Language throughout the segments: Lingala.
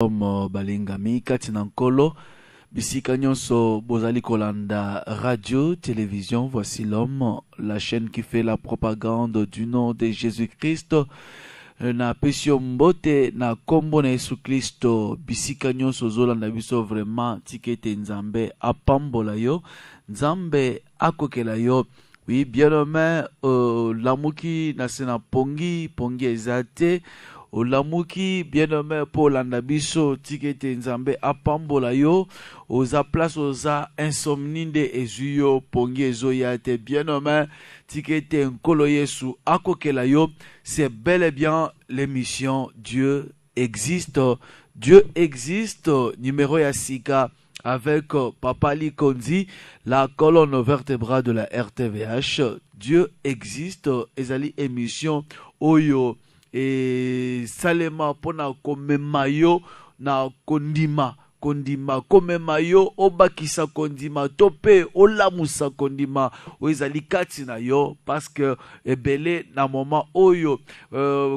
Balingami katina nkolo bisika nyonso bozali kolanda radio, télévision. Voici l'homme, la chaîne qui fait la propagande du nom de Jésus-Christ. Na pesio mbote na kombo na Yesu Kristo bisika nyonso zolanda biso vraiment tikete nzambe apambola yo, nzambe akokela yo. Oui, bien aimé, lamuki na sena pongi ezate. Olamuki bien aimé pour landabiso tikete nzambe apambola yo oza place oza insomnie de ezuyo pongi ezoyate bien aimé tikete nkolo Yesu akokela yo. C'est bel et bien l'émission Dieu existe. Dieu existe numéro ya sika avec Papa Likondi, la colonne vertébrale de la RTVH. Dieu existe ezali émission oyo et salema pona komemayo na kondima komemayo obakisa kondima tope olamusa kondima oezali kati na yo parce que ebele na moment oyo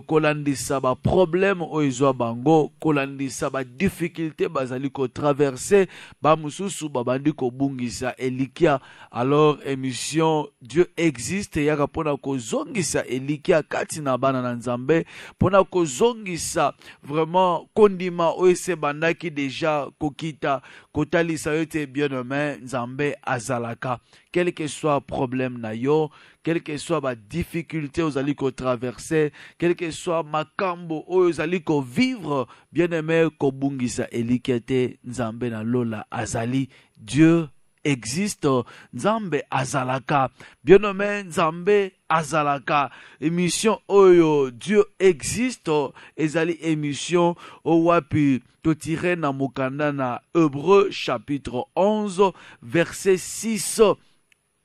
kolandisa ba problème oezwa bango kolandisa ba difficulté bazali ko traverser ba mususu babandi ko bungisa elikia. Alors émission Dieu existe yaka pona ko zongisa elikia kati na bana na nzambe pona ko zongisa vraiment kondima oese bandaki déjà kokita kotalisa yote bien aimé nzambe azalaka. Quel que soit problème na yo, quel que soit ba difficulté ozali ko traverser, quel que soit makambo ozali ko vivre, bien aimé ko bungisa elikete nzambe na lola azali. Dieu existe, nzambe azalaka. Bien aimé nzambe azalaka. Émission oyo Dieu existe ezali émission owapi to tiré na mokanda na Hébreux chapitre 11 verset 6.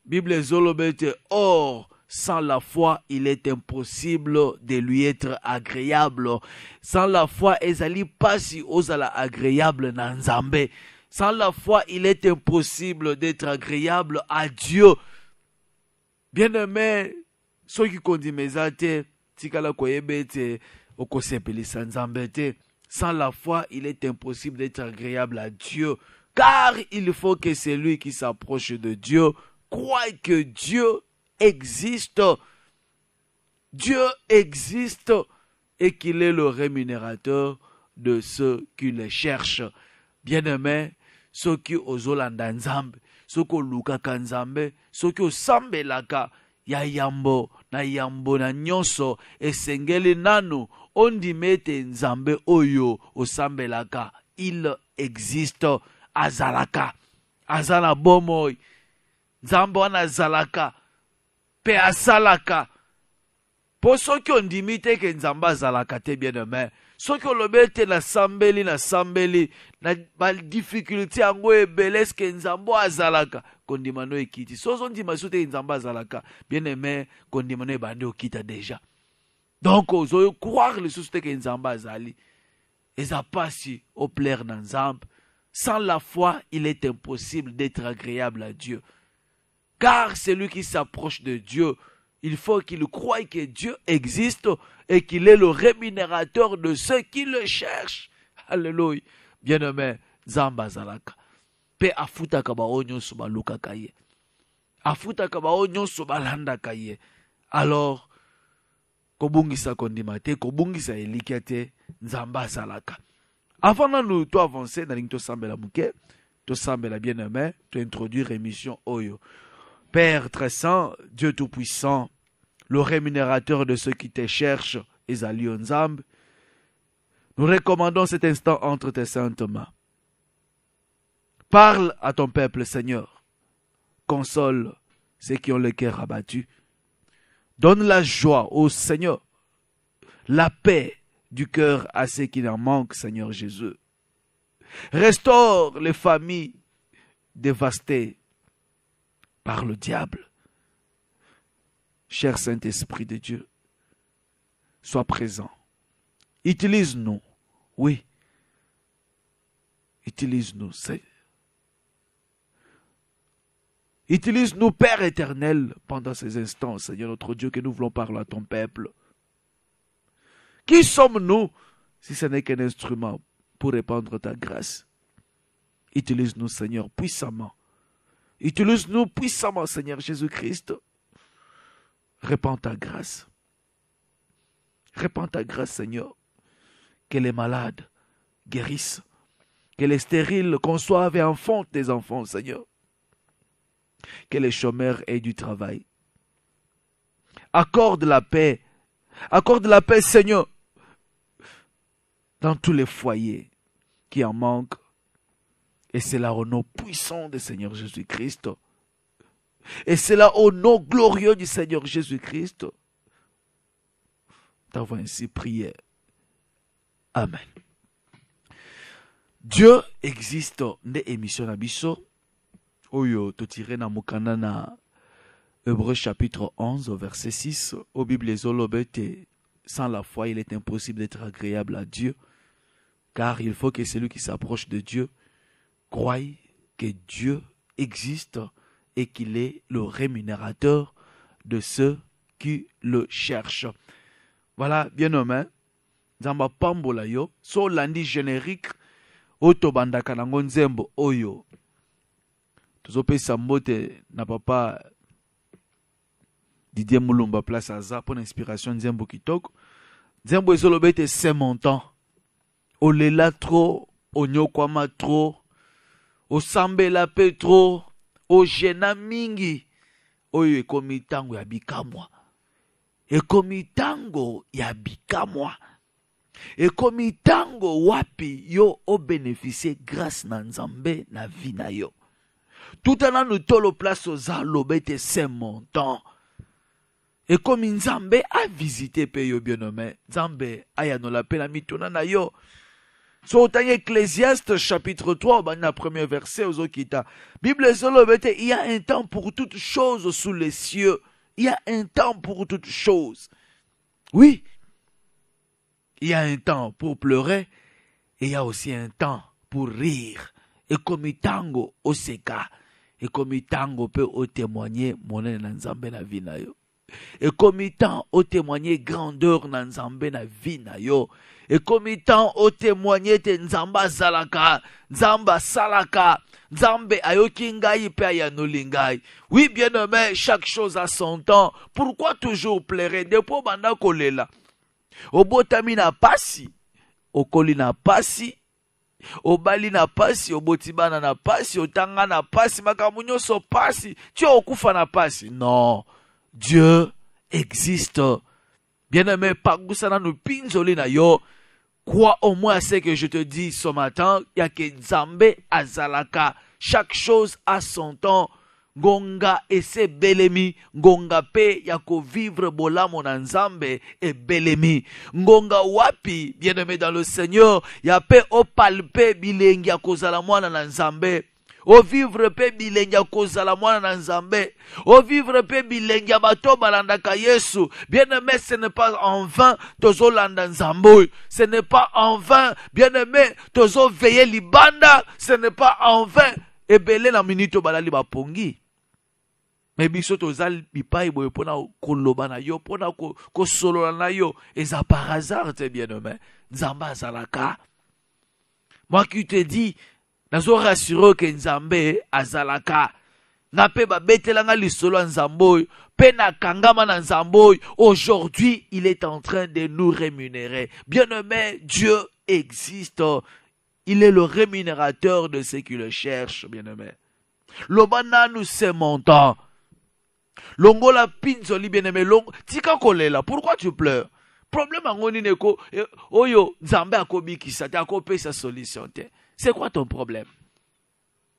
Bible zolobete, or sans la foi, il est impossible de lui être agréable. Sans la foi, ezali pasi ozala agréable na nzambe. Sans la foi, il est impossible d'être agréable à Dieu. Bien-aimé, ceux qui kondimezate, tikala koyebete, okosepelisa nzambe te. Sans la foi, il est impossible d'être agréable à Dieu. Car il faut que celui qui s'approche de Dieu croit que Dieu existe. Dieu existe et qu'il est le rémunérateur de ceux qui le cherchent. Bien-aimé, ceux qui ozolanda nzambe, ceux qui olukaka nzambe, ceux qui osambelaka ya yambo na nyonso esengeli nanu ondimete nzambe oyo osambelaka. Il existe, azalaka, azala bomoy, nzambe wana azalaka, pe asalaka. Po soki ondimite ke nzambe azalaka te bien aimé, soki olobete na sambeli na ba difficulté yango ebele eske nzambe azalaka kondima no ekiti. Sozo ndima sote nzambe azalaka bien aimé kondima no ebandi okita déjà. Donc ozo croire le sous que nzambe azali eza pasi au plaire na nzambe. Sans la foi, il est impossible d'être agréable à Dieu. Car celui qui s'approche de Dieu, il faut qu'il croie que Dieu existe et qu'il est le rémunérateur de ceux qui le cherchent. Alléluia. Bien-aimé, Zamba Zalaka. Pe afuta kaba onyo suba luka kaye. Afuta kaba onyo suba landa kaye. Alors, kobungisa kondimate, kobungisa elikiate, Nzamba Zalaka. Avant de nous avancer, dans l'ingto sambela mouke, to sambela bien-aimé, to introduire émission Oyo. Père très saint, Dieu tout-puissant, le rémunérateur de ceux qui te cherchent, Ezali Nzambe, nous recommandons cet instant entre tes saintes mains. Parle à ton peuple, Seigneur. Console ceux qui ont le cœur abattu. Donne la joie au Seigneur, la paix du cœur à ceux qui en manquent, Seigneur Jésus. Restaure les familles dévastées par le diable. Cher Saint-Esprit de Dieu, sois présent. Utilise-nous. Oui. Utilise-nous, Seigneur. Utilise-nous, Père éternel, pendant ces instants, Seigneur notre Dieu, que nous voulons parler à ton peuple. Qui sommes-nous si ce n'est qu'un instrument pour répandre ta grâce. Utilise-nous, Seigneur, puissamment. Utilise-nous puissamment, Seigneur Jésus-Christ. Répands ta grâce. Répands ta grâce, Seigneur. Que les malades guérissent. Que les stériles conçoivent et enfantent des enfants, Seigneur. Que les chômeurs aient du travail. Accorde la paix. Accorde la paix, Seigneur, dans tous les foyers qui en manquent. Et c'est là au nom puissant du Seigneur Jésus-Christ. Et c'est là au nom glorieux du Seigneur Jésus-Christ. Nous avons ainsi prié. Amen. Dieu existe. Nde émission na biso. Oyo to tiré na mokanda na Hébreux chapitre 11 verset 6. Au Bible ezolobete. Sans la foi, il est impossible d'être agréable à Dieu. Car il faut que celui qui s'approche de Dieu croie que Dieu existe et qu'il est le rémunérateur de ceux qui le cherchent. Voilà, bien nommé. Zamba pambola yo, so landi générique, oto bandaka nango nzembo oyo. Tozope sambote na papa Didier Moulumba place aza pour l'inspiration nzembo kitoko. Nzembo ezolobete c'est mon temps. Olela trop, onyokwama trop, osambela pe trop, ojena mingi. Oyo ekomi tango ya bikamwa. Ekomi tango ya bikamwa. Ekomi tango wapi yo o bénéficier grâce na Nzambe na vie na yo. Tout en nous tolo place aux alobete c'est mon temps. Et comme Nzambe a visité pe yo bien-nommé, Nzambe ayanola pe na mituna na yo. So dans Ecclésiaste chapitre 3, dans le premier verset, Bible zolobete, il y a un temps pour toutes choses sous les cieux. Il y a un temps pour toutes choses. Oui. Il y a un temps pour pleurer et il y a aussi un temps pour rire. Et comme tango oseka, et comme tango peut témoigner mon Nzambe na vie na yo. Et comme temps au témoigner grandeur na Nzambe na vie na yo. Et comme temps au témoigner te Nzamba zalaka, Nzamba salaka, Nzambe ayoki ngai pe ayanoli ngai. Oui, bien aimé, chaque chose a son temps. Pourquoi toujours pleurer? Depo banda kolela. Obotami na pasi, okoli na pasi, obali na pasi, obotibana na pasi, otanga na pasi, makambo nyonso pasi, tu okufa na pasi. Non, Dieu existe. Bien-aimé, pagusana nu pinzoli na yo. Crois au moins à ce que je te dis ce matin, il y a que Nzambe azalaka. Chaque chose a son temps. Ngonga ese belemi, ngonga pe yako vivre bolamo na Nzambe et belemi. Ngonga wapi, bien-aimé dans le Seigneur, ya pe o palpe bilengi ya kozala mwana na Nzambe. O vivre pe bilengi ya kozala mwana na Nzambe. O vivre pe bilengi ya bato balandaka Yesu. Bien-aimé, ce n'est pas en vain tozo landa Nzambe. Ce n'est pas en vain, bien-aimé, tozo veiller libanda. Ce n'est pas en vain. Ebele na minito balali bapongi. Mais biso tozal bipai boye pona koloba na yo, pona ko solo na yo, eza par hasard te bien-aimé. Nzamba azalaka. Moi qui te dis, nazo rassurer que Nzambe azalaka. Na pe ba betelanga lisolo Nzamboy, pe na kangama na Nzamboy. Aujourd'hui, il est en train de nous rémunérer. Bien-aimé, Dieu existe. Il est le rémunérateur de ceux qui le cherchent, bien-aimé. Lobana nous c'est mon temps. Longola pinzoli bien-aimé, tika kolela, pourquoi tu pleures? Problème angoni neko, oyo, Nzambe akobi kisate, akope sa solution te. C'est quoi ton problème?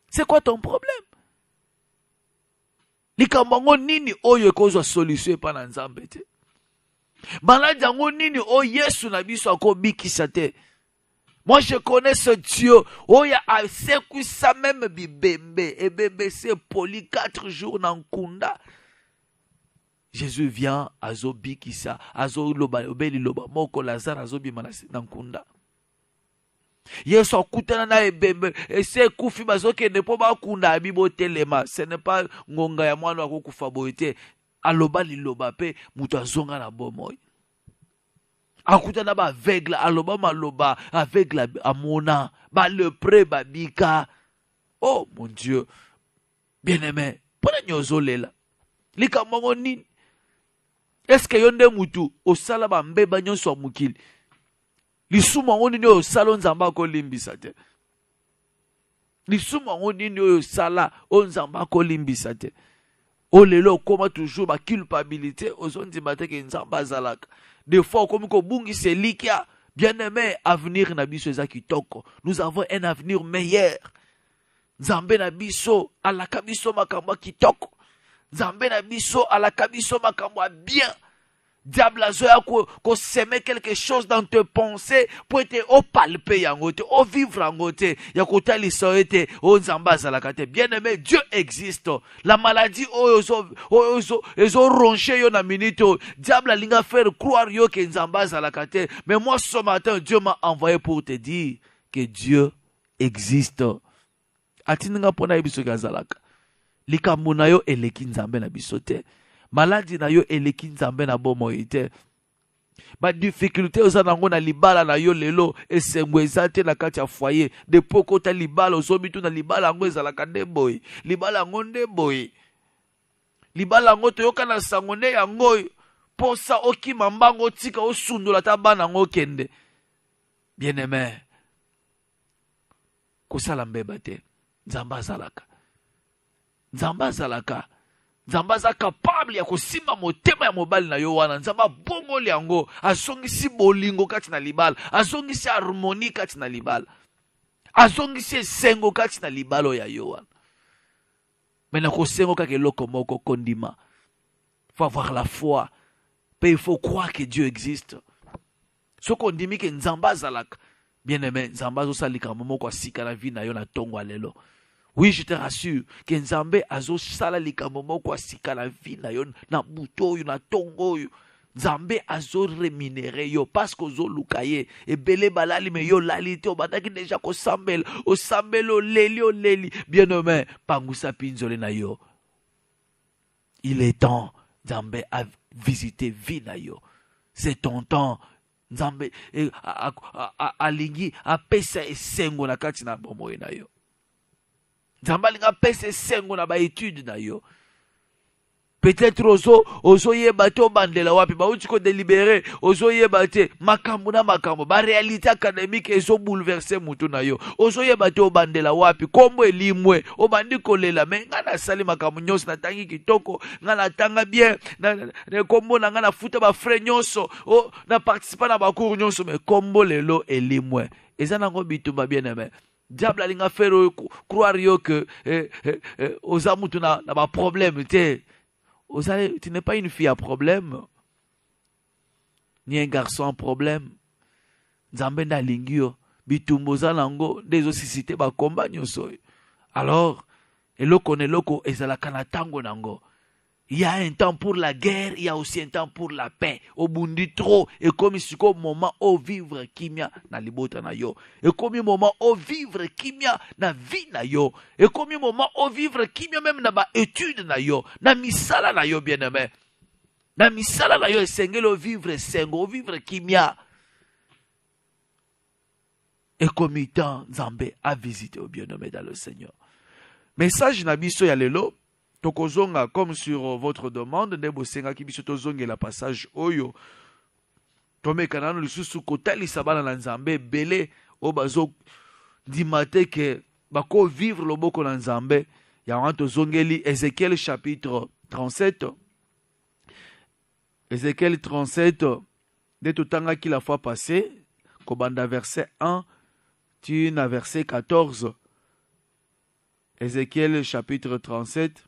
C'est quoi ton problème? Likambango nini oyo kozwa solution pa na Nzambe te? Maladi ango nini o Yesu na biso akobi kisate? Moi, je connais ce Dieu. Oh, il y a ça même bibembe. Et bébé, c'est poli 4 jours dans Kunda. Jésus vient à Zobi Kissa. À Zoloba, Obeli Loba. Moko Lazare, à Zobi Manasi dans Kunda. Yesu akutana na ebembe. Et c'est Koufi Bazoke ne peut pas Kunda Abibo Telema. Ce n'est pas Ngonga ya mwana wa kufa boite. Aloba li loba pe mutazonga na bomoy. akutana ba aveugle aloba maloba aveugle amona ba lepreux babika. Oh mon Dieu, bien-aimé, pona nyozolela likambo nini? Est-ce que yonde mutu osala ba mbeba nyonso mukili lisumu ngo nini oyo sala nzamba ko limbisa te? Lisumu ngo nini oyo sala nzamba ko limbisa te? O lelo koma toujours ba culpabilité ozondima te ke nzamba zalaka. Des fois comme ko bungi se likia. Bien-aimé, avenir na biso eza kitoko. Nous avons un avenir meilleur. Nzambe na biso alaka biso makambo kitoko. Nzambe na biso alaka biso makambo bien. Diable a zoya ko semer quelque chose dans tes pensées pour te o palper yangote, o vivre yangote, ya kotali soete, o nzamba zalakate. Bien-aimé, Dieu existe. La maladie ozo ronché yo na minute. Diable a linga faire croire yo que nzamba zalakate. Mais moi ce matin, Dieu m'a envoyé pour te dire que Dieu existe. Atininga pona biso gazalaka. Likambo na yo eleki nzambe na biso te. Maladie na yo eleki nzambe na bomo ite. Ba difficulté oza nango na libala na yo lelo esengo ezate na kati ya foyer. De poko ta libala ozobitu na libala ngo ezalaka nde boy. Libala ngo nde boy. Libala ngo toyoka na sango nde yango posa okima mbango tika osundola ta bana ngo kende. Bien-aimé, kosala mbeba te. Nzamba zalaka. Nzamba zalaka. Nzamba za capable ya kosimba motema ya mobali na yo wana. Nzamba bongo liango. Azongisi bolingo kati na libala. Azongisi harmonie kati na libala. Azongisi sengo kati na libalo ya yo wana. Mena kosengo kake loko moko kondima. Faut avoir la foi. Mais il faut croire que Dieu existe. Ce qu'on dit que nzamba zalaka. Bien aimé, nzamba zo salika momo kwa sika na vie na yo na tongo alelo. Oui, je te rassure que nzambe azo sala likambo moko asika la vie na yo na buto yo na tongo yo. Nzambe azo rémunéré yo parce que zo lukaye e belé balali me yo lalite obandaki déjà ko sambel o sambelo leli bien-aimé pangusa pinzole na yo. Il est temps nzambe a visiter vie na yo. C'est ton temps. Nzambe alingi apesa esengo na kati na bomo na yo. Nzambe alinga pesa esengo na ba étude na yo. Peut-être ozo yebate obandela wapi ba uti ko délibérer ozo yebate makambo na makambo ba réalité académique ezo bouleverser mutu na yo. Ozo yebate obandela wapi kombo elimwe obandi kolela me ngana sali makambo nyonso na tangi kitoko ngana tanga bien na kombo na ngana futa ba frère nyonso na participer na ba cours nyonso me kombo lelo elimwe. Eza nango bitumba bien aimé. Diable alinga faire croire yo que oza mutu na ba problème te. Tu n'es pas une fille à problème, ni un garçon à problème. Nzambe na lingio, bitumboza nango, des osisite ba combat nyoso. Alors, eloko ne loko ezalaka na tango nango. Il y a un temps pour la guerre, il y a aussi un temps pour la paix. Obundi trop, et comme ici au moment où vivre kimia na libota na yo. Et comme moment où vivre kimia na vie na yo. Et comme moment où vivre kimia même na ba étude na yo. Na misala na yo bien aimé. Na misala na yo sengelo vivre sengo, vivre kimia. Et comme temps Nzambe a visité au bien aimé dans le Seigneur. Message na biso ya lelo. Tokozonga comme sur votre demande ndebo senga kibiso tozonge la passage oyo tomeka nano lisusu kotali sabana na Nzambe belé obazo dimate que bako vivre loboko na Nzambe ya wanto zongeli Ézéchiel chapitre 37 Ézéchiel 37 de totanga ki la fois passée kobanda verset 1 tina verset 14 Ézéchiel chapitre 37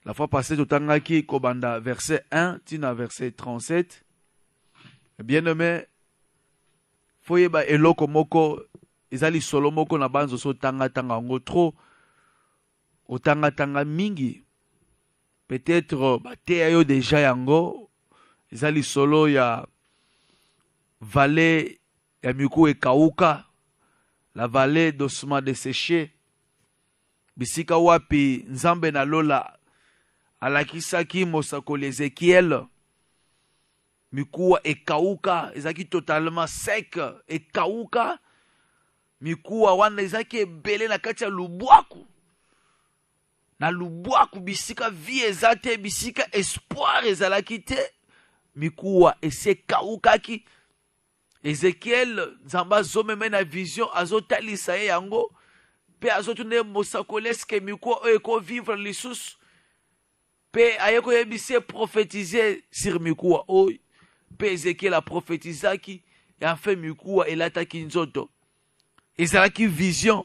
la fois passée, totangaki kobanda verset 1, tina verset 37. Bien aimé, foyeba eloko moko, ezali solo moko na banzo so tanga ngo trop, otanga mingi. Peut-être bateya yo déjà yango, ezali solo ya vallée ya miku e kauka, la vallée d'osma desséché. Bisika wapi nzambe na lola alakisaki mosakoli Ézéchiel mikuwa ekauka ezaki totalement sec ekauka mikuwa wana ezaki ebele na kati ya lubwaku na lubwaku bisika vie ezate bisika espoir ezalaki te mikuwa esekaukaki Ezekiel nzamba azomeme na vision azotalisa ye yango pe azotune mosakoli eske mikuwa oyo ekovivre lisusu pe aye koyebisi prophétiser sur mikuwa oyo pe Ezekiel aprophétisaki et enfin mikuwa elataki nzoto ezalaki vision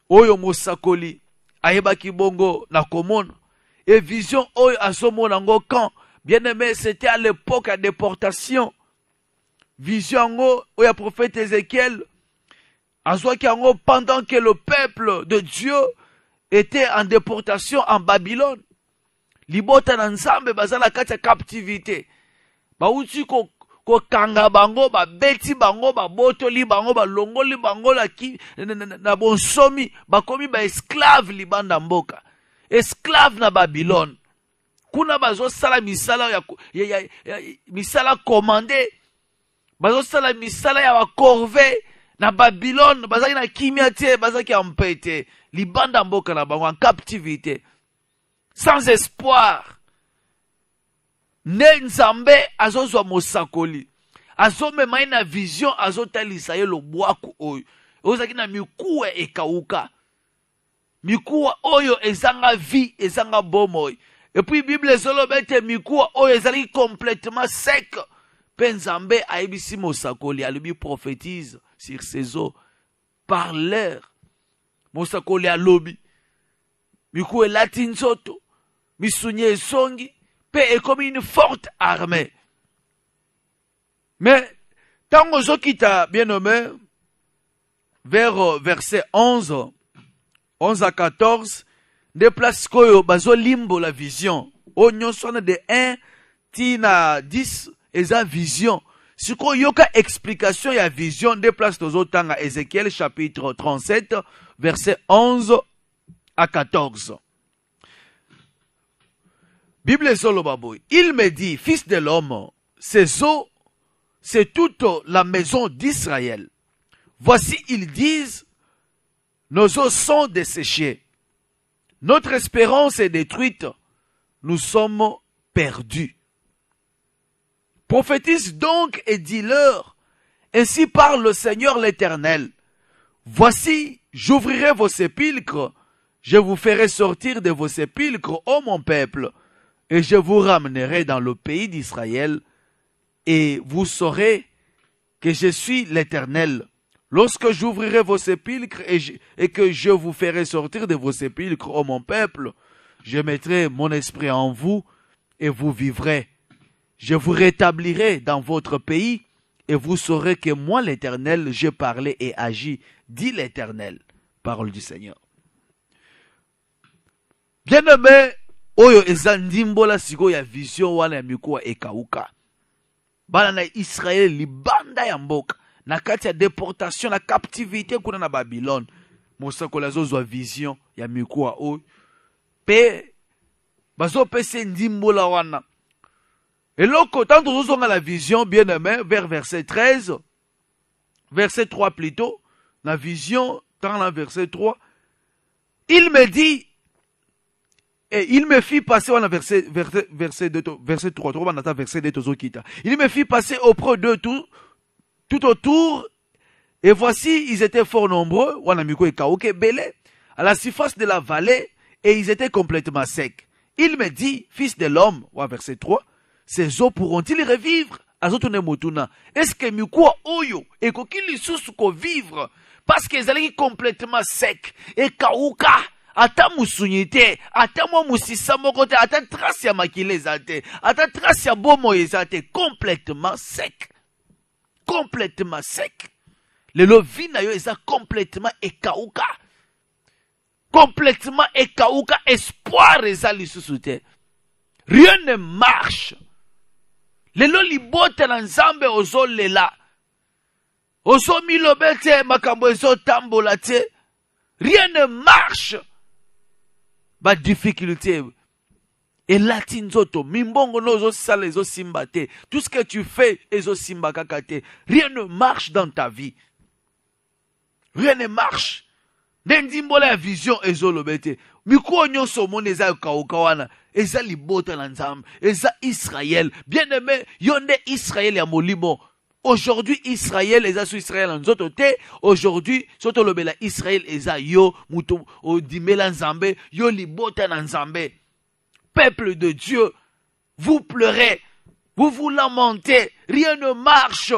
oyo mosakoli ayebaki bongo na komona et vision oyo azomona ngo quand bien aimé c'était à l'époque de déportation vision yango oyo prophète Ezekiel azwaki yango pendant que le peuple de Dieu était en déportation en Babylone libota na nzambe bazala kati ya captivité bauti ko kanga bango babeti bango babotoli bango balongoli bango na bonsomi bakomi ba esclave libanda mboka esclave na Babylone kuna bazosala misala ya misala commandé bazosala misala ya ba corvée na Babylone bazaki na kimia te bazaki ampete libanda mboka na bango en captivité sans espoir ne nzambe azozwa mosakoli azomema na vision azotalisa ye lobwaku oyo ozaki na mikuwa ekauka mikuwa oyo ezanga vie ezanga bomoi et puis Bible ezoloba ete mikuwa oyo ezali complètement sec pe nzambe ayebisi mosakoli alobi prophétise sur ces eaux par l'air mosakoli alobi mikuwa elati nzoto misunye esongi et comme une forte armée. Mais, tant que kita bien nommé, vers verset 11 à 14, de place koyo bazo limbo la vision. O nyonsona de 1 tina 10 eza vision. Si ko yoka explication ya vision de place tozo tanga Ézéchiel chapitre 37 verset 11 à 14. Bible solo baboy. Il me dit, fils de l'homme, ces eaux, c'est toute la maison d'Israël. Voici, ils disent, nos eaux sont desséchées. Notre espérance est détruite. Nous sommes perdus. Prophétise donc et dis-leur, ainsi parle le Seigneur l'Éternel. Voici, j'ouvrirai vos sépulcres, je vous ferai sortir de vos sépulcres, ô mon peuple, et je vous ramènerai dans le pays d'Israël, et vous saurez que je suis l'Éternel. Lorsque j'ouvrirai vos sépulcres et que je vous ferai sortir de vos sépulcres, ô mon peuple, je mettrai mon esprit en vous, et vous vivrez. Je vous rétablirai dans votre pays, et vous saurez que moi, l'Éternel, j'ai parlé et agi, dit l'Éternel. Parole du Seigneur. Bien-aimé, oyo ezandimbola siko ya vision wana ya mikuwa ekauka. Bana na Israël libanda ya mboka. Na kati ya déportation, na captivité kuna na Babylone. Mosakoli azozwa vision ya mikuwa oyo. Pe, bazo pese ndimbola wana. Eloko, tant tozozonga la vision, bien aimé, vers verset 13, verset 3 plutôt, la vision, dans la verset 3, il me dit, et il me fit passer, on a verset 3, verset 2, il me fit passer auprès d'eux tout autour, et voici, ils étaient fort nombreux, on a mis quoi, belé, à la surface de la vallée, et ils étaient complètement secs. Il me dit, fils de l'homme, verset 3, ces eaux pourront-ils revivre? Est-ce que mikuwa oyo, et kokili susuko vivre, parce qu'ils allaient complètement secs, et kauka, ata musunyite, ata mo musisa mokote, ata trace ya makile zate, ata trace ya bomo ezate, complètement sec. Complètement sec. Le lovina yo eza complètement ekauka. Complètement ekauka, espoir eza lisusu. Rien ne marche. Lelo libote na nzambe ozo lela. Ozo milobete makambo ezo tambola te. Rien ne marche. Ba difficulté elati nzoto, mimbongo no zo sala ezo simba te. Tout ce que tu fais ezo simba kaka te. Rien ne marche dans ta vie. Rien ne marche. Ndimbola ya vision ezo lobete. Miko nyonso mone eza kaukawana. Eza libota na nzambe. Eza Israël. Bien aimé, yonde Israël ya molimo. Aujourd'hui, Israël eza sous Israël en nzoto te. Aujourd'hui, soto lobela Israël eza yo muto odimela nzambe, yo libota na nzambe. Peuple de Dieu, vous pleurez, vous vous lamentez, rien ne marche.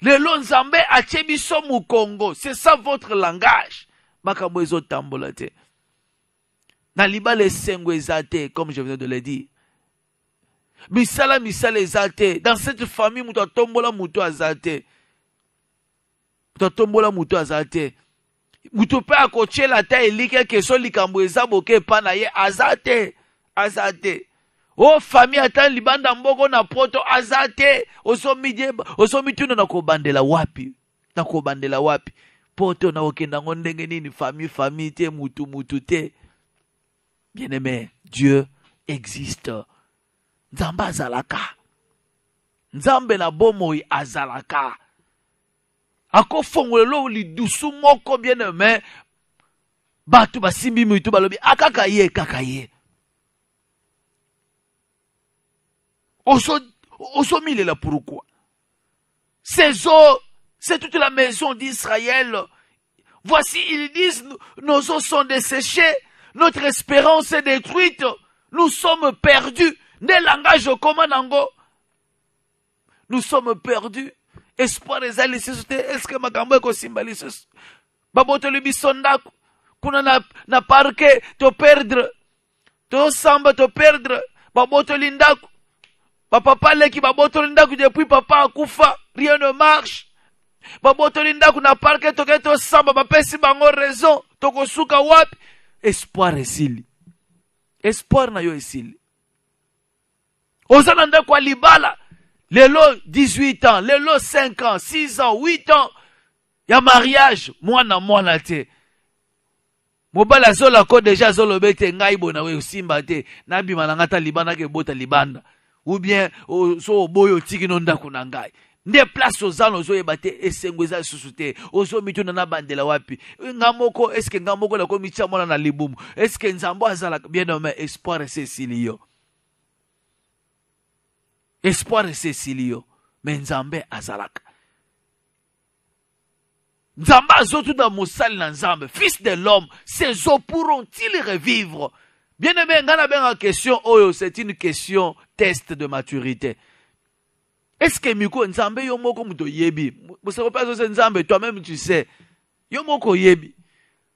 Le lonzambe a tchebiso mu Congo, c'est ça votre langage. Makambo ezo tambola te. Na libale sengo ezate, comme je venais de le dire. Misala ezate. Dans cette famille, muto tombola muto azate. Muto tombola muto azate. Muto pe akoche la ta elike keso likambo ezaboke pa na ye azate. Azate. O famille atan libanda mboko na poto azate. Oso mituna na kobandela wapi. Na kobandela wapi. Poto na okenda ngondenge nini famille te mutu te. Bien aimé, Dieu existe. Nzambe azalaka. Nzambe na bomoi azalaka. Ako fongolelo li dusu moko bien aimé. Batu basimbi mutu balobi akaka ye. Oso mille là pourquoi? Ces eaux, c'est toute la maison d'Israël. Voici, ils disent, nos eaux sont desséchées, notre espérance est détruite, nous sommes perdus. Ne langage comment nango? Nous sommes perdus. Espoir ezali sisute, est-ce que makambo eko simbali sisu? Baboto libi sondaku, kuna na parke, to perdre, to samba to perdre, baboto lindaku. Papa leki baboto lindaku depuis papa akufa, rien ne marche. Baboto lindaku na parke toke to samba, bapesi bango raison, toko suka wapi. Espoir esili. Espoir na yo esili. Ozana ndako libala. Lelo 18 ans, lelo 5 ans, 6 ans, 8 ans. Ya mariage, mwana te. Mobala zola ko deja zolo bete ngai bona we simba te. Nabi manangata libana ke bota libanda. Ou bien so boyo tiki no ndako na ngai. Nde place ozano zo yebate esengweza susute. Ozo mituna na bandela wapi. Ngamoko eske ngamoko la ko micha mona na libumu. Eske nzambo azala bien nommé espoir Cecilio. Espoir Cecilio. Mais nzambe azalaka. Nzambe azotu da mosali na nzambe. Fils de l'homme, ces eaux pourront-ils revivre? Bien aimé, ngana benga question oyo, c'est une question test de maturité. Est-ce que miko nzambe yo moko muto yebi? Vous savez pas ce nzambe, toi-même tu sais. Yo moko yebi.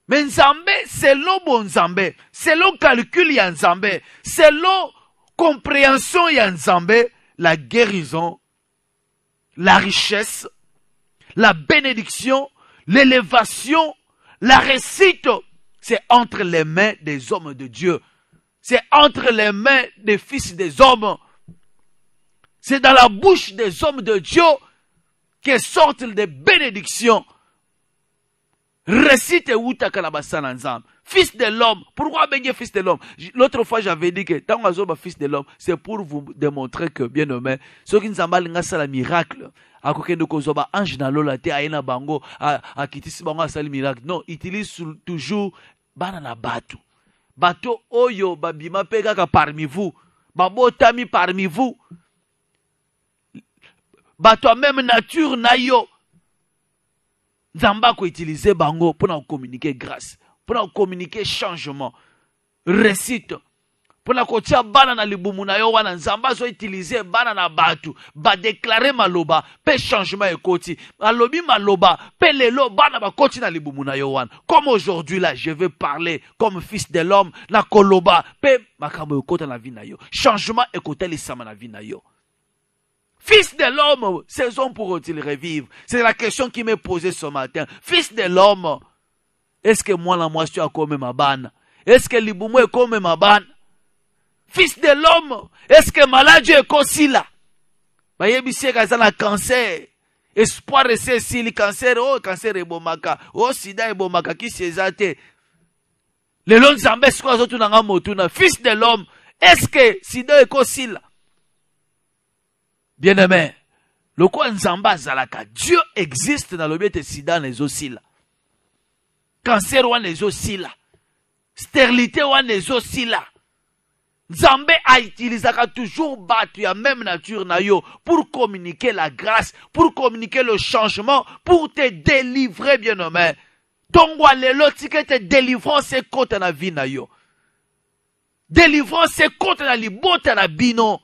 Mais nzambe, selon bon nzambe, selon calcul ya nzambe, selon compréhension ya nzambe, la guérison, la richesse, la bénédiction, l'élévation, la réussite, c'est entre les mains des hommes de Dieu. C'est entre les mains des fils des hommes. C'est dans la bouche des hommes de Dieu que sortent des bénédictions. Récite Utakalabasan ensemble. Fils de l'homme. Pourquoi bénir fils de l'homme? L'autre fois, j'avais dit que tant que fils de l'homme, c'est pour vous démontrer que, bien nommé, ceux qui nous ont fait un miracle, à côté de Kozoba, ange na lola te, aena bango, à kitisi bango, à miracle. Non, utilise toujours banana batu. Bato oyo, babima pegaka parmi vous. Babotami parmi vous. Bato même nature na yo. Nzamba ko utiliser bango pour nous communiquer grâce, pour nous communiquer changement, récite, pour nous kotia bana na libumu na yo wana nzamba so utiliser bana na batu, ba déclarer maloba, pe changement ekoti, alobi maloba, pe lelo bana ba koti na libumu na yo wana. Comme aujourd'hui là, je vais parler comme fils de l'homme, na koloba, pe makambo ekota na vie na yo. Changement ekoteli sama na vie na yo. Fils de l'homme, ces hommes pourront-ils revivre? C'est la question qui m'est posée ce matin. Fils de l'homme, est-ce que moi la moisson a comme ma banne? Est-ce que l'iboumo est comme ma banne? Fils de l'homme, est-ce que maladie est comme si là? Bayebisi kazana cancer. Espoir c'est si le cancer, oh cancer est bomaka, oh sida est bomaka qui s'est zate. Le long zambes quoi zotu nanga motuna. Fils de l'homme, Est-ce que sida ekosila? Bien-aimé, le quoi nzamba zalaka, Dieu existe dans le bien de sida nezosila. Cancer wana ezosila. Stérilité wana ezosila. Nzambe a utilisé toujours batu ya même nature na yo pour communiquer la grâce, pour communiquer le changement, pour te délivrer, bien-aimé. Tongwa lelo tike te délivrance côté na vie na yo. Délivrance côté na libota na bino.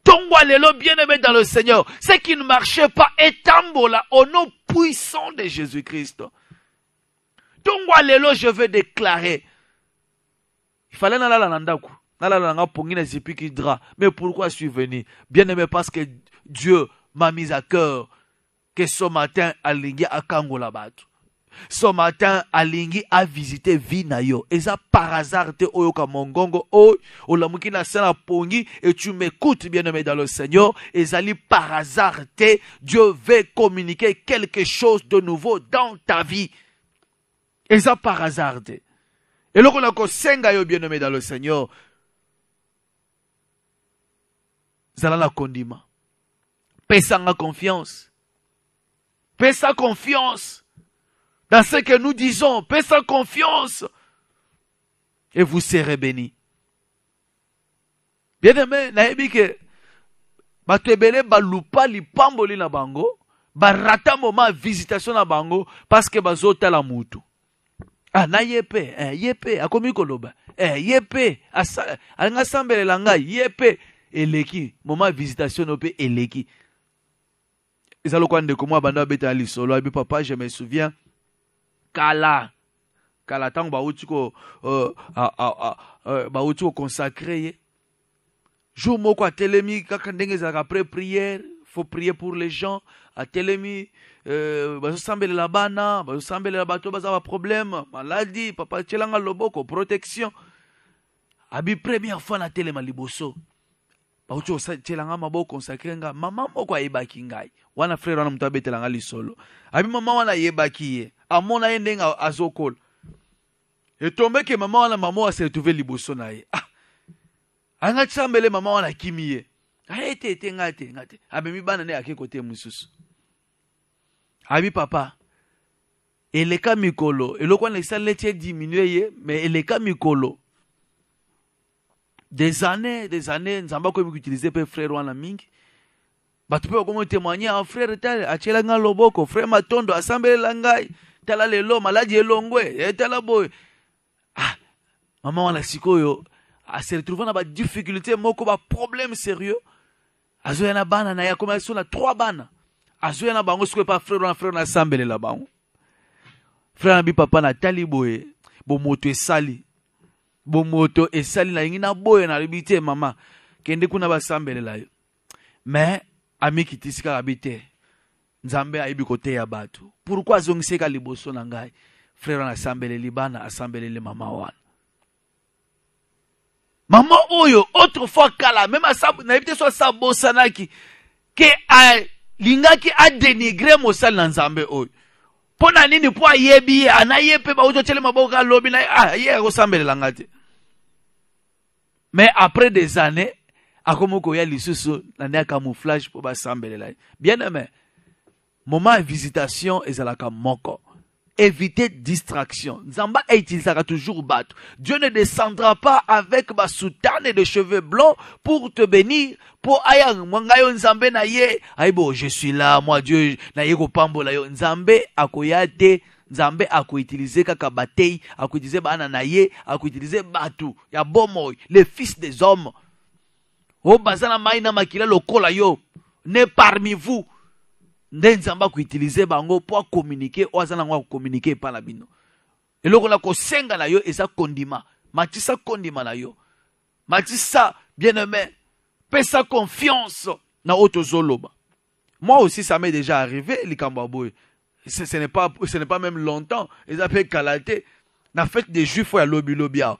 Tongwa lelo bien-aimé dans le Seigneur. Ce qui ne marchait pas étambola au nom puissant de Jésus-Christ. Tongwa lelo je veux déclarer. Il fallait n'ala la nandaku. Mais pourquoi je suis venu? Bien aimé, parce que Dieu m'a mis à cœur que ce matin, Alingi a Kangola Batu. Ce matin, Alingi a visité Vinayo. Et ça, par hasard, te oyoka mongongo, o la mukina sana pongi, et tu m'écoutes, bien aimé dans le Seigneur. Et ça, par hasard, Dieu veut communiquer quelque chose de nouveau dans ta vie. Et ça, par hasard, et là, on a senga yo bien aimé dans le Seigneur. Zalala condiment. Pesa confiance. Pesa confiance. Dans ce que nous disons. Pesa confiance. Et vous serez bénis. Bien aimé, naebi que batebele balupa li pamboli na bango. Barata moment visitation na bango. Parce que bazota la mutu. Ah, na yepe. Yepe. Akomi koloba. Yepe. Anga sambele langa. Yepe. Eleki, moment visitation no pe eleki. Ezalo kwa ndeko mwa banda beta ali solo, abi papa, je me souviens kala tango ba utiko consacré. Jour moko a telemi kaka ndenge za après prière, faut prier pour les gens, a telemi bazo sambele la bana, bazo sambele la bato baza ba problème, maladie, papa tchelanga loboko protection. Abi première fois na telema liboso. Baucho telanga mabo consacré nga mama moko ayebaki ngai wana frère wana mutu abetelanga lisolo abi mama wana yebaki ye amona ye ndenga azokola etombe ke mama wana mama se retrouver liboso na ye anga tsambele mama wana kimie ete ngate abi mi bana ne ake kote mususu abi papa eleka mikolo eloko na isale tie diminuer ye mais eleka mikolo. Des années, Nzamba comme utiliser pe frère wana mingi. Batu pe comme témoigner en frère tel achela nga loboko, frère Matondo assemblée langai, tala lelo maladi elongwe, tala boy. Ah, maman wana sikoyo a se retrouver na ba difficulté moko ba problème sérieux. Azo yana bana na ya comme sur la 3 bana. Azo yana bango sikoyo pas frère na assemblée la bango. Frère na bi papa na tali boy, bo moto esali. Bomoto esali na ingina boye na libite mama kende kuna basambele la yo mais ami kitisika habite Nzambe aibi kote ya batu pourquoi zongiseka liboso na ngai frère na sambele libana asambele le mama wana mama oyo autrefois kala même asabu na ibite so sabosanaki ke a lingaki a dénigrer mosali na Nzambe oyo pona nini po ayebi anayepe ba uto tele maboka lobi na ye ko sambele la ngate. Mais après des années, à comme il y a l'issue, il y a camouflage pour s'embêter là. Bien aimé, moment de visitation est à la camoko. Évitez distraction. Nzamba utilisera toujours battre. Dieu ne descendra pas avec ma soutane de cheveux blancs pour te bénir. Pour ayang mwangayo nzambe na ye. Aibo, je suis là, moi Dieu, na ye ko pambola yo. Nzambe akoyate. Nzambe akuutiliser kaka batei, akuutiliser bana na ye, akuutiliser batu ya bomoy, les fils des hommes. O bazana maina makila lokola yo, ne parmi vous. Nde Nzamba akuutiliser bango pour communiquer, o azana ngwa communiquer pa na bino. Eloko la ko senga na yo eza kondima, matisa kondima na yo. Matisa bien-aimé, pesa confiance na otozoloba. Moi aussi ça m'est déjà arrivé likambo boy. Ce n'est pas même longtemps. Ils appellent Kalaté. La fête des Juifs, à Lobia.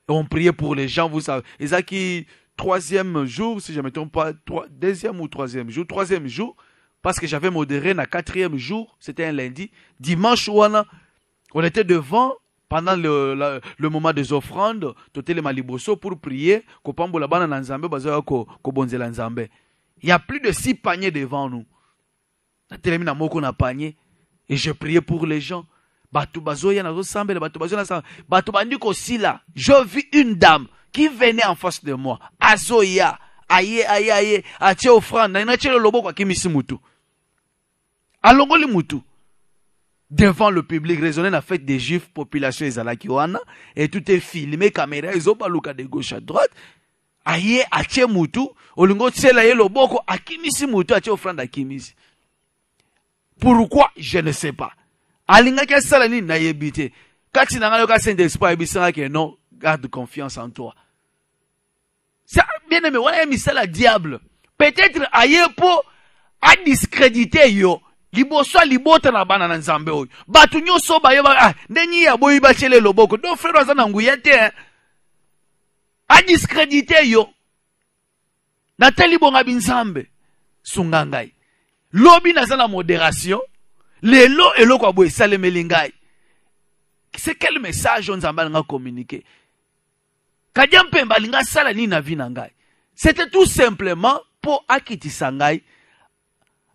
On priait pour les gens, vous savez. Ils ont qui, 3e jour, si je ne me trompe pas, 2e ou 3e jour. 3e jour, parce que j'avais modéré, na 4e jour, c'était un lundi. Dimanche, on était devant pendant le moment des offrandes, totele maliboso pour prier, kopambo la bana na nzambe bazoya ko bonzela nzambe. Il y a plus de 6 paniers devant nous. Na telemi na moko na panier et je priais pour les gens. Batu bazoya na zo sambela, batu bazoya na sambela. Batu bandi ko sila. Je vis une dame qui venait en face de moi. Azoya, aye, atie offrande, na atie le lobo kwa kimisi mutu. Alongoli mutu. Devant le public, raisonner la fête des Juifs, population ezalaki wana, et tout est filmé, caméra, ils ont baluka de gauche à droite. Aye, atie mutu, olingo tsela ye loboko, akimisi mutu, atie offrande akimisi. Pourquoi? Je ne sais pas. Alinga kia salani na yebite. Kati nanga yoka Saint-Esprit, ebisanga ke non, garde confiance en toi. Ça, bien aimé, wana misala diable. Peut-être aye po, a discréditer yo. Liboso libota na bana na nzambe oyo. Batu nyoso ba yeba ndenyi ya boyi ba chele loboko. Do frère azana nguya te. A discréditer yo. Na teli bonga binzambe. Sungangai. Lobi na zana modération. Lelo elo kwa boye sale melingai. C'est quel message on nzamba nga communiquer? Kadia mpemba linga sala ni na vi na ngai. C'était tout simplement pour akitisa ngai.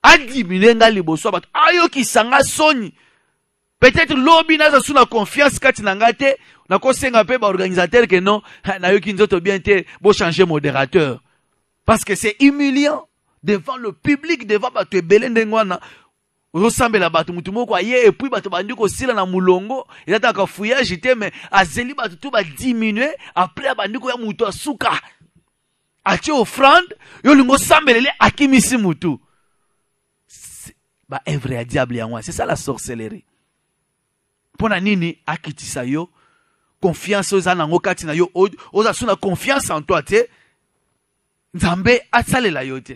A diminuer nga liboso bato ayo ki sanga soni. Peut-être lobi na za suna confiance kati na ngate na ko senga pe ba organisateur que non na yo ki nzoto bien te bo changer modérateur parce que c'est humiliant devant le public, devant bato ebele ndengwana ozo sambela bato mutu moko aye et puis bato bandi ko sila na mulongo ezata ka fouillage te mais azeli bato tout ba diminuer après bandi ko ya mutu asuka atie offrande yo lingo sambelele akimisi mutu. Un vrai diable ya moi, c'est ça la sorcellerie. Pona nini akitisa yo confiance aux anango kati na yo oza suna confiance en toi te nzambe asalela yo te.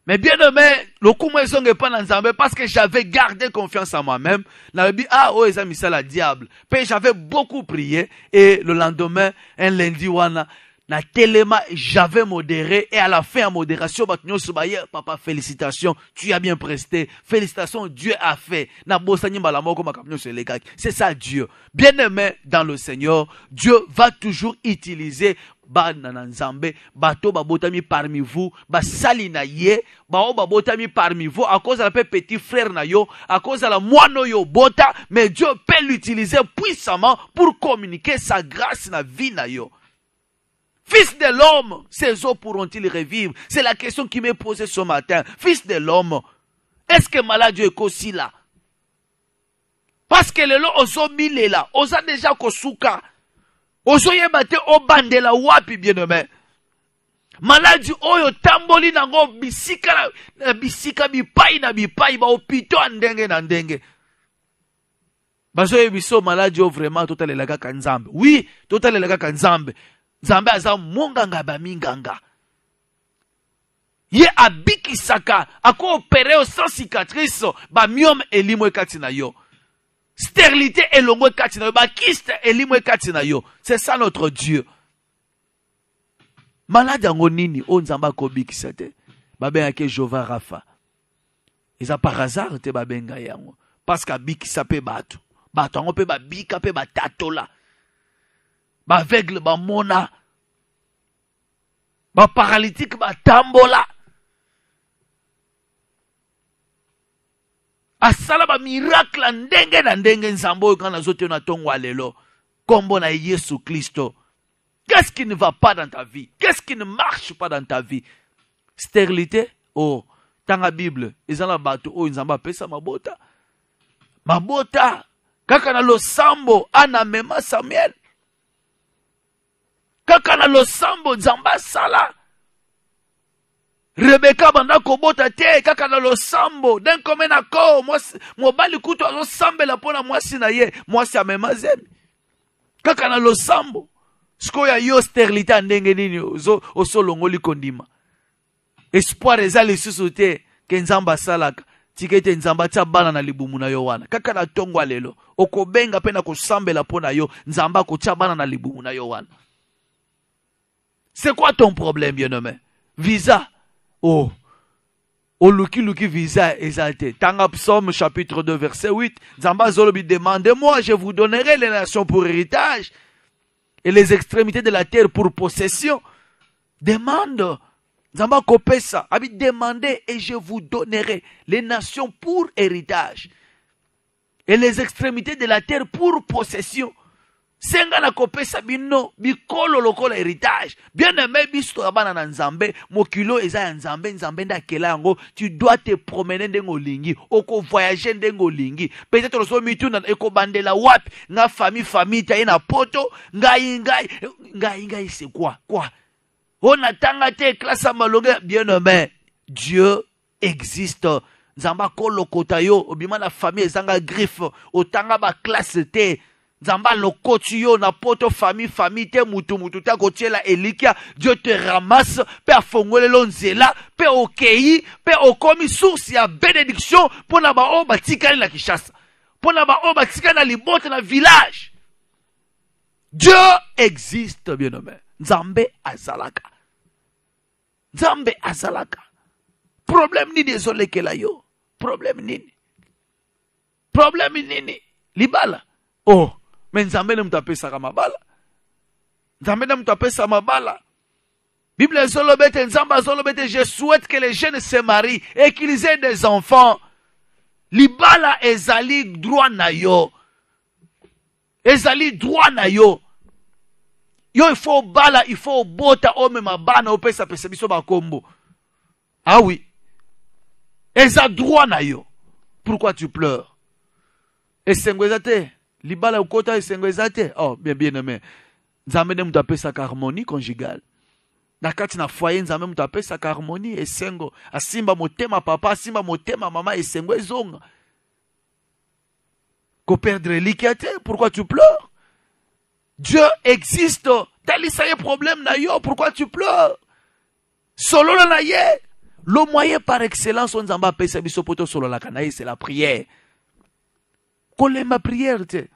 Mais bien aimé, le coup moi zonge pas na nzambe parce que j'avais gardé confiance en moi-même. Na bi oh eza misala diable. Puis j'avais beaucoup prié et le lendemain un lundi wana na telema, j'avais modéré et à la fin en modération, papa, félicitations, tu as bien presté, félicitations, Dieu a fait. C'est ça Dieu. Bien aimé dans le Seigneur, Dieu va toujours utiliser Bananzambe, bato babotami parmi vous, basali na ye, bao babotami parmi vous, à cause de la petit frère na yo, à cause de la moino yo bota, mais Dieu peut l'utiliser puissamment pour communiquer sa grâce na vie na yo. Fils de l'homme, ces eaux pourront-ils revivre? C'est la question qui m'est posée ce matin. Fils de l'homme, est-ce que malade est aussi là? Parce que le lot oso mille là, osa déjà kosuka, oso yebate o bandela wapi bien aimé. Maladi oyo tamboli nango bisika bipai na bipai ba opito andenge na ndenge. Bazo yebiso maladi o vraiment total elaga kanzambe. Oui, total elaga kanzambe. Nzambe aza monganga ba minganga. Ye abikisaka ako opéré sans cicatrice ba myome elimo ekati na yo. Stérilité elongo ekati na yo, ba kyste elimo ekati na yo. C'est ça notre Dieu. Malade yango nini o nzamba ko bikisa te. Ba bengake Jova Rafa. Eza par hasard te ba benga yango. Parce que bikisa pe bato. Bato yango pe ba bika pe ba tatola. Ba aveugle ba mona. Ba paralytique ba tambola. Asala ba miracle ndenge na ndenge nzambo kana zote na tongo alelo. Kombo na Yesu Kristo. Qu'est-ce qui ne va pas dans ta vie? Qu'est-ce qui ne marche pas dans ta vie? Stérilité? Oh, dans la Bible, ils ont la bateau, oh, ils ont pas pesa mabota. Mabota. Kaka na lo sambo, ana mema Samuel. Kaka na lo sambo, nzamba sala. Rebecca banda kobota te, kaka na lo sambo. Den kome na ko, mobali kutu azo sambe la pona mwasi na ye. Mwasi amema zemi. Kaka na lo sambo. Sko ya yo sterilité andenge nini oso longoli kondima. Espoir eza lisusu te ke nzamba salaka. Tikete nzamba tia bana na libumu na yo wana. Kaka na tongo lelo. Okobenga pe na kosambela pona yo. Nzamba ko tia bana na libumu na yo wana. C'est quoi ton problème, bien-aimé? Visa. Oh. Oluki visa exalté. Tanga Psaume chapitre 2 verset 8. Zamba Zolobi, demandez-moi, je vous donnerai les nations pour héritage et les extrémités de la terre pour possession. Demande. Zamba Kopesa. Abi demandez et je vous donnerai les nations pour héritage et les extrémités de la terre pour possession. Senga na kopesa bino bikolo lokola héritage. Bien aimé biso abana na nzambe, mokilo eza ya nzambe, nzambe nda kela yango, tu dois te promener ndengo lingi, oko voyager ndengo lingi. Peut-être loso mitu na eko bandela wapi, nga famille ta na poto, ngai c'est quoi? On attend te classe malonga, bien aimé. Dieu existe. Nzamba kolo kotayo, obima la famille ezanga griffe, otanga ba classe te. Zamba lokoti yo na poto famille te mutu ta kotiela elikia. Dieu te ramasse pe afongole lonzela pe okei pe okomi source ya bénédiction pona ba o batikali na Kishasa, pona ba o batikali na libote na village. Dieu existe, bien aimé. Nzambe azalaka. Problème ni désolé kela yo. Problème nini libala. Oh, mais Nzambe ne mutapesa kama mabala. Nzambe ne mutapesa mabala. Bible zolobete, Nzamba zolobete, je souhaite que les jeunes se marient et qu'ils aient des enfants. Libala ezali droit na yo. Ezali droit na yo. Yo il faut bala, il faut bota ome mabana opesa pesa biso ba kombo. Ah oui. Eza droit na yo. Pourquoi tu pleures? Et sengwezate, libala ukota sengwezate. Oh, bien aimé. Nzambe ne mutapesa harmonie conjugale. Na kati na foyer nzambe mutapesa harmonie esengo. Asimba motema papa, asimba motema mama esengo ezonga. Ko perdre likiate, pourquoi tu pleures? Dieu existe. Talisa ye problème na yo, pourquoi tu pleures? Solo na ye. Le moyen par excellence, on zamba pesa biso poto solo la kanaï, c'est la prière. Kole ma prière, te.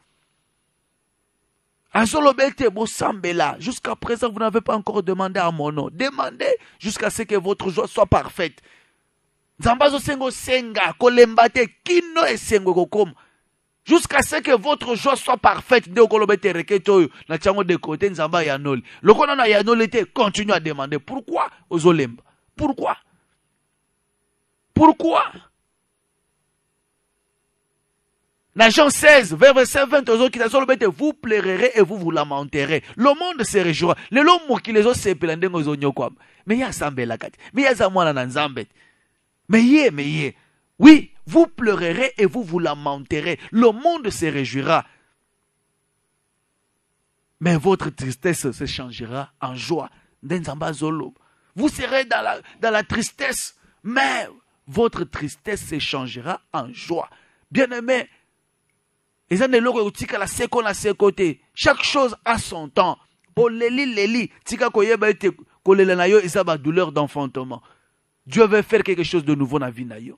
Azolobete, bo sambela. Jusqu'à présent, vous n'avez pas encore demandé à mon nom. Demandez jusqu'à ce que votre joie soit parfaite. Zamba zo sengo senga, kolembate, kino e sengo kokom. Jusqu'à ce que votre joie soit parfaite. Nde okolobete reketo, na tiango de côté, nzamba yanoli. Lokona na yanoli te, continue à demander. Pourquoi ozolemba? Pourquoi? Dans Jean 16, verset 20, vous pleurerez et vous vous lamenterez. Le monde se réjouira. Les hommes qui les ont séparés, mais il y a Zambé la kat. Mais il y a Zamwana dans Zambé. Mais oui, vous pleurerez et vous vous lamenterez. Le monde se réjouira. Mais votre tristesse se changera en joie. Vous serez dans la tristesse, mais votre tristesse se changera en joie. Bien-aimé, chaque chose a son temps. Douleur d'enfantement. Dieu veut faire quelque chose de nouveau dans la vie.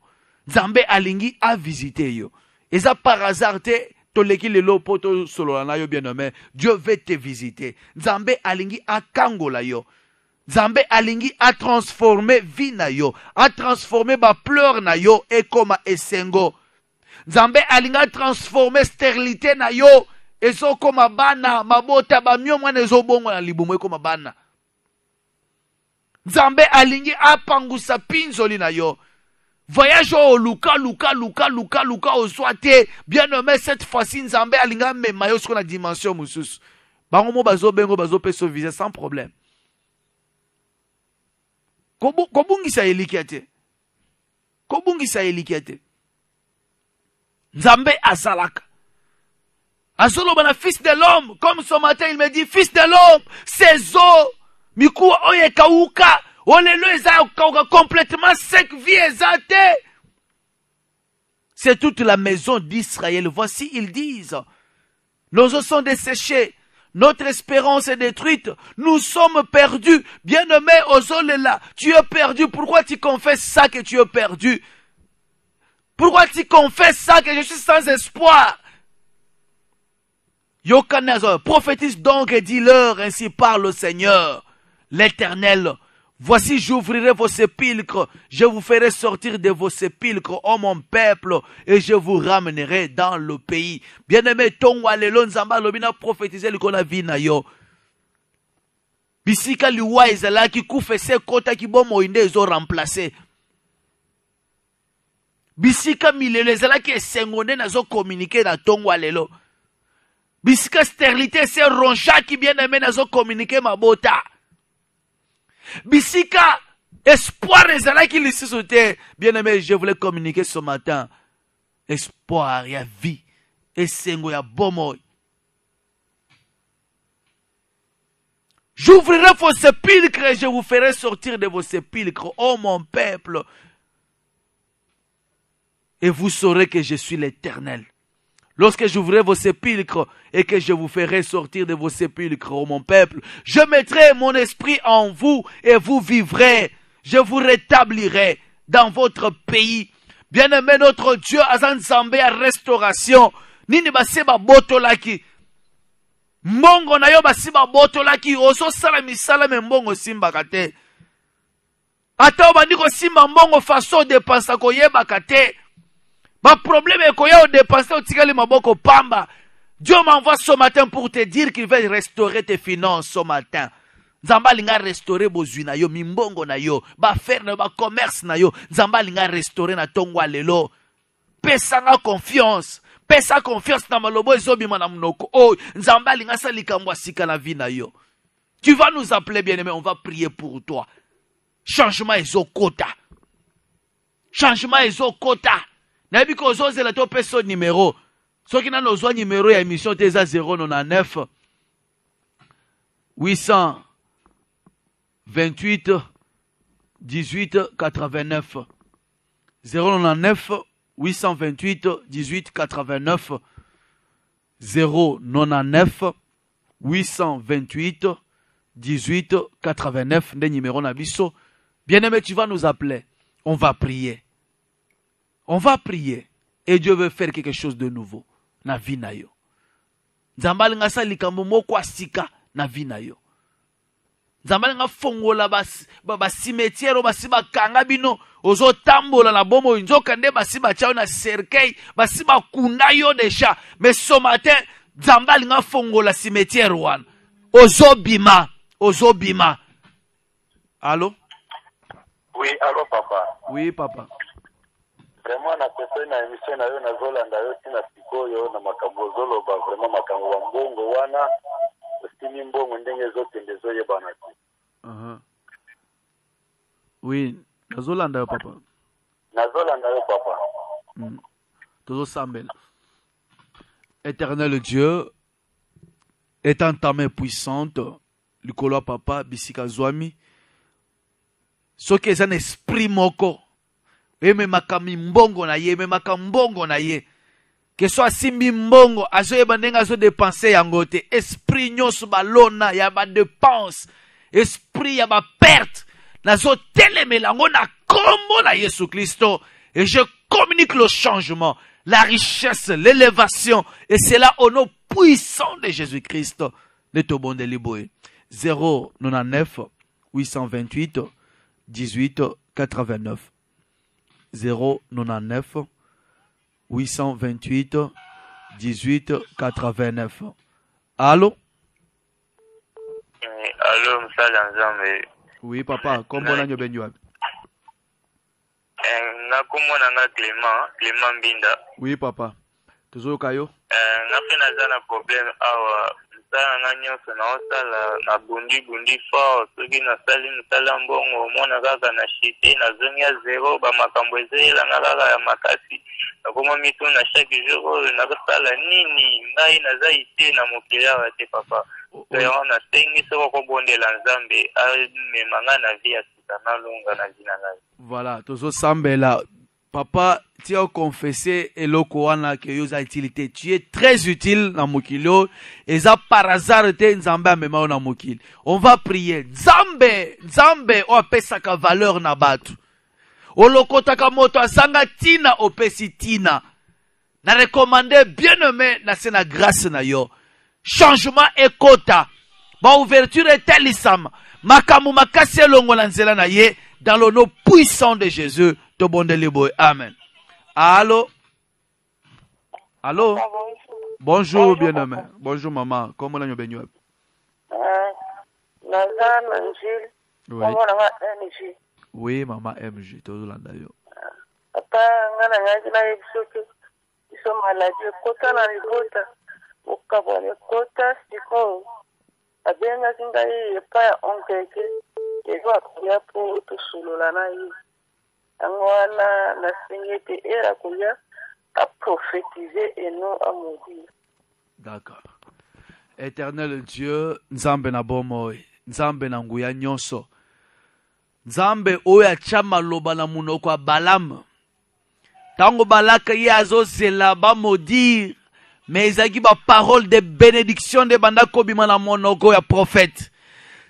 Nzambe alingi a visité yo. Et ça par hasard Dieu veut te visiter. Nzambe alingi a kangola yo. Nzambe alingi a transformé vie na yo, a transformé ba pleurs na yo et comme esengo. Nzambe alingi a transformé stérilité na yo et so comme bana mabota ba myo mwana ezo bongo na libumu comme bana. Nzambe alingi a pangusa pinzoli na yo. Voyage au luka au soite. Bien nommé cette fois-ci Nzambe alingi a mema yo sur la dimension mususu. Bango mo bazo bengo bazo peso visa sans problème. Kobungisa elikiate. Nzambe azalaka. Azolo bana fils de l'homme. Comme ce matin il me dit, fils de l'homme, ses os, miku oye kauka, olelo eza kauka complètement sec, vie ezate. C'est toute la maison d'Israël. Voici, ils disent, nos os sont desséchés. Notre espérance est détruite. Nous sommes perdus. Bien-aimé, Ozolela, tu es perdu. Pourquoi tu confesses ça que tu es perdu? Pourquoi tu confesses ça que je suis sans espoir? Yokanezo, prophétise donc et dis-leur, ainsi parle le Seigneur, l'Éternel. Voici, j'ouvrirai vos sépulcres, je vous ferai sortir de vos sépulcres, ô mon peuple, et je vous ramènerai dans le pays. Bien-aimé, ton walelo nzamba lobina prophétiser likola vie na yo. Bisika liwa ezala ki kufese kota ki bomo inde ezo remplacer. Bisika milelo ezala ki esengone nazo communiquer na ton walelo. Bisika stérilité c'est roncha ki bien-aimé nazo communiquer mabota. Bisika, espoir ezala qui le sauté. Bien aimé, je voulais communiquer ce matin. Espoir, il y a vie. Et sengo, il y a bon. J'ouvrirai vos sépulcres et je vous ferai sortir de vos sépulcres, ô mon peuple. Et vous saurez que je suis l'Éternel. Lorsque j'ouvrirai vos sépulcres et que je vous ferai sortir de vos sépulcres, ô mon peuple, je mettrai mon esprit en vous et vous vivrez. Je vous rétablirai dans votre pays. Bien-aimé, notre Dieu, Azan Zambé à restauration. Nini baseba botolaki. Mbongo na yo basiba botolaki. Oso salami salame mbongo simba kate. Ata obandiko simba mbongo faso depansa koyeba kate. Ma problème est qu'il y a dépensé au tigali maboko pamba. Dieu m'envoie ce matin pour te dire qu'il va restaurer tes finances ce matin. Nzamba linga restaurer bozui na yo, mimbongo na yo, ba faire na ba commerce na yo. Nzamba linga restaurer na tongwa lelo. Pesa na confiance. Pesa confiance na malobo ezobima na mnoko. Oh, nzamba linga sa likamwa sika na vie na yo. Tu vas nous appeler bien-aimé, on va prier pour toi. Changement ezokota. Changement ezokota. Nabi ko zoze la to peso numéro. Soki na nozwa numéro ya émission teza 099 828 18 89 099 828 18 89 099 828 18 89 nde numéro na biso. Bien-aimé, tu vas nous appeler. On va prier. On va prier et Dieu veut faire quelque chose de nouveau na vie na yo. Nzambali nga sa likambo moko asika na vie na yo. Nzambali nga fongola ba cimetière basiba kanga bino ozo tambola na bomo nzoka nde basiba chao na cercueil basiba kuna yo déjà. Mais ce matin nzambali nga fongola cimetière wana ozo bima. Allô? Oui, allô papa. Oui papa. Vraiment na pesa na émission na yo na zolanda yo tina sikoyo na makambo zoloba vraiment makambo wa mbongo wana ostimi mbongo ndenge zote ndezo yebana ti. Oui, na zolanda yo papa. Na zolanda yo papa. Tozo sambela. Éternel Dieu, étant ta main puissante, likolo papa bisika zwami. Soki eza na esprit moko eme makami mbongo na ye, mbongo na ye. Que soit simbi mbongo, azo yeba ndenga azo dépenser yango te. Esprit nyonso balona ya ba dépense, esprit ya ba perte, nazo telemelango na kombo na Yesu Christo. Et je communique le changement, la richesse, l'élévation, et c'est là au nom puissant de Jésus-Christ. De to bon de liboé. 099 828 18 89. 099 828 18 89. Allô? Allô, Msala Nzambe. Oui, papa, comment on a bien eu? Nakomona nga Clément Mbinda. Oui, papa. Toujours kayo? Napena zana problème awa. Msala nga nyonso na osala na bundi fort. Soki nasali msala mbongo mona kaka na shite na zone ya zero ba makambo ezela nga kaka ya makasi. Nakoma mitu na chaque jour nakosala nini ngai naza ite na mokili awa te papa. Oyo na sengi soko kobondela Nzambe amemanga na vie ya sika na longa na dina ngai. Voilà, tozo sambela. Papa, tu as confessé eloko wana que yo za utilité. Tu es très utile na mokilo et ça par hasard te Nzambe amema na mokili. On va prier. Nzambe o apesaka valeur na batu. Olokotaka moto asanga tina opesi tina. Na recommander bien-aimé na sena grâce na yo. Changement ekota. Ba ouverture etelisama. Makamu makasi elongo na nzela na ye. Dans le nom puissant de Jésus. Tobondeli boy. Amen. Allô? Allô? Bonjour, bien-aimé. Bonjour, maman. Comment on a besoin? Oui. Oui, maman MJ. Tout le monde. Papa, ngana ngaji na yebisoke. Iso maladie kota na libota. Ukabone kota siko. Abenga kingai epa onkeke. Ego akuya po tusulula na yi. Angwana na singete era kuya a prophétiser et non à maudire. D'accord. Éternel Dieu, Nzambe na bomoi, Nzambe na nguya nyonso. Nzambe oyo atia maloba na munoko ya Balaam. Tango balaka ye azozela ba maudire, mais ezaki ba parole de bénédiction de banda kobima na monoko ya prophète.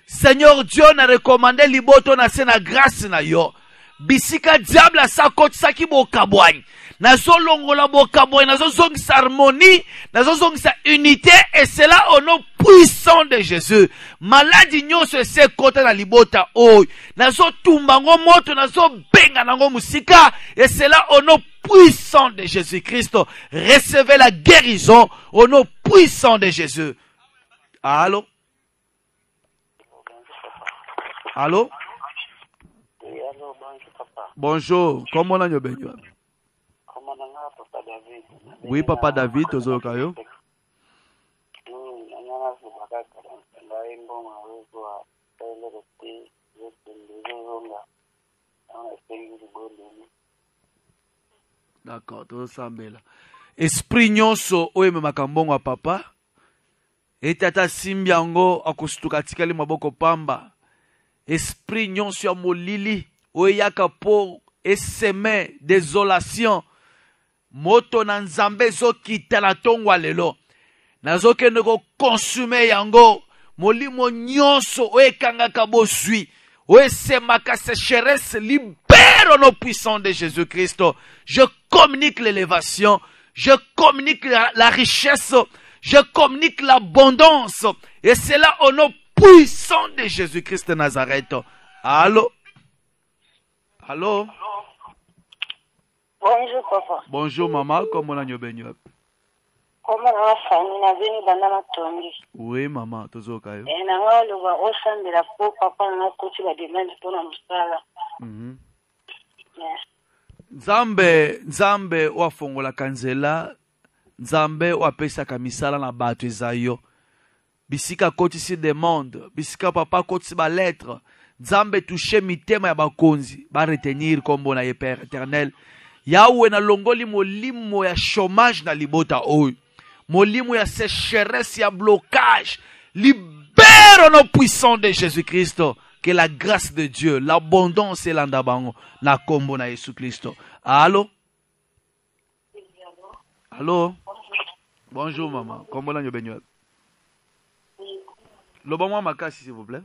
Seigneur Dieu na recommandé liboto na se na grâce na yo. Bisika diable asa kotisaki bokabwani. Nazo longola bokabwani, nazo zongisa harmonie, nazo zongisa unité, et cela au nom puissant de Jésus. Maladie nyonso ese kota na libota oy. Nazo tumbango moto, nazo benga nango musika, et cela au nom puissant de Jésus-Christ. Recevez la guérison au nom puissant de Jésus. Allô? Allô? Bonjour, comment on a besoin? Oui, Papa David, Tozokayo. D'accord, Tozosambela. Esprit nyonso oyo ememaka mbongo ya papa ete ata simbi yango akosutuka tikali maboko pamba. Esprit nyonso ya molili oyo eyaka po eseme désolation moto na nzambe ezokita na tongo lelo nazokende kokonsume yango molimo nyonso oyo ekangaka bozwi oyo esemaka sécheresse. Libère au nom puissant de Jésus-Christ. Je communique l'élévation, je communique la richesse, je communique l'abondance, et c'est là au nom puissant de Jésus-Christ de Nazareth. Allô? Allô? Bonjour, papa. Bonjour, maman. Comment on a besoin? Comment on a famille na veni banda matongi? Oui, maman. Tozokayo. Et na nga luba osambela po papa na koti ba demande pona musala. Nzambe wafongola kanzela, Nzambe wapesaka misala na bato ezayo. Bisika kotisi demande, bisika papa kotisi ba lettre. Nzambe touche mitema ya bakonzi, ba retenir kombo na ye Père éternel. Yawe na longoli molimo ya chômage na libota oyo. Molimo ya sécheresse ya blocage. Libère au nom puissant de Jésus-Christ. Que la grâce de Dieu, l'abondance et l'andabango na kombo na Jésus Christ. Allô? Allô? Bonjour maman. Comment on a besoin? Le bon moment makasi s'il vous plaît.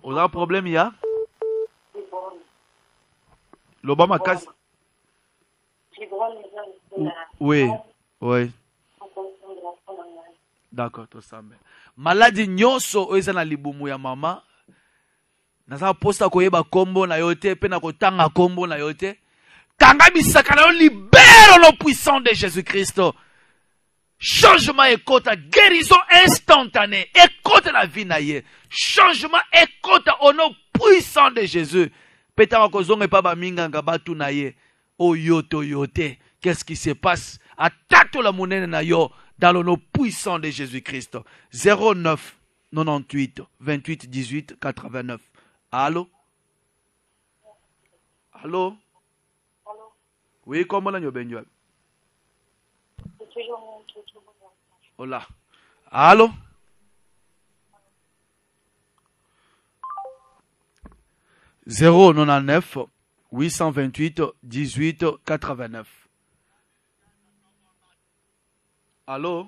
On a un problème, il y a? Le bon makasi. Oui, oui. D'accord, tout ça. Maladie nyonso oyo na libumu ya mama. Naza posta koyeba kombo na yote pe na kotanga kombo na yote. Kanga bisaka na yo libère le puissant de Jésus-Christ. Changement écoute, guérison instantanée. Écoute la vie na ye. Changement écoute au nom puissant de Jésus. Petara kozonge pa ba minganga batu na ye. Oh yoto yote. Qu'est-ce qui se passe? Attaque la monnaie na yo dans le nom puissant de Jésus-Christ. 09 98 28 18 89. Allô? Allô? Oui, comment on a besoin? Hola. Allô? « 099 828 18 89. Allô?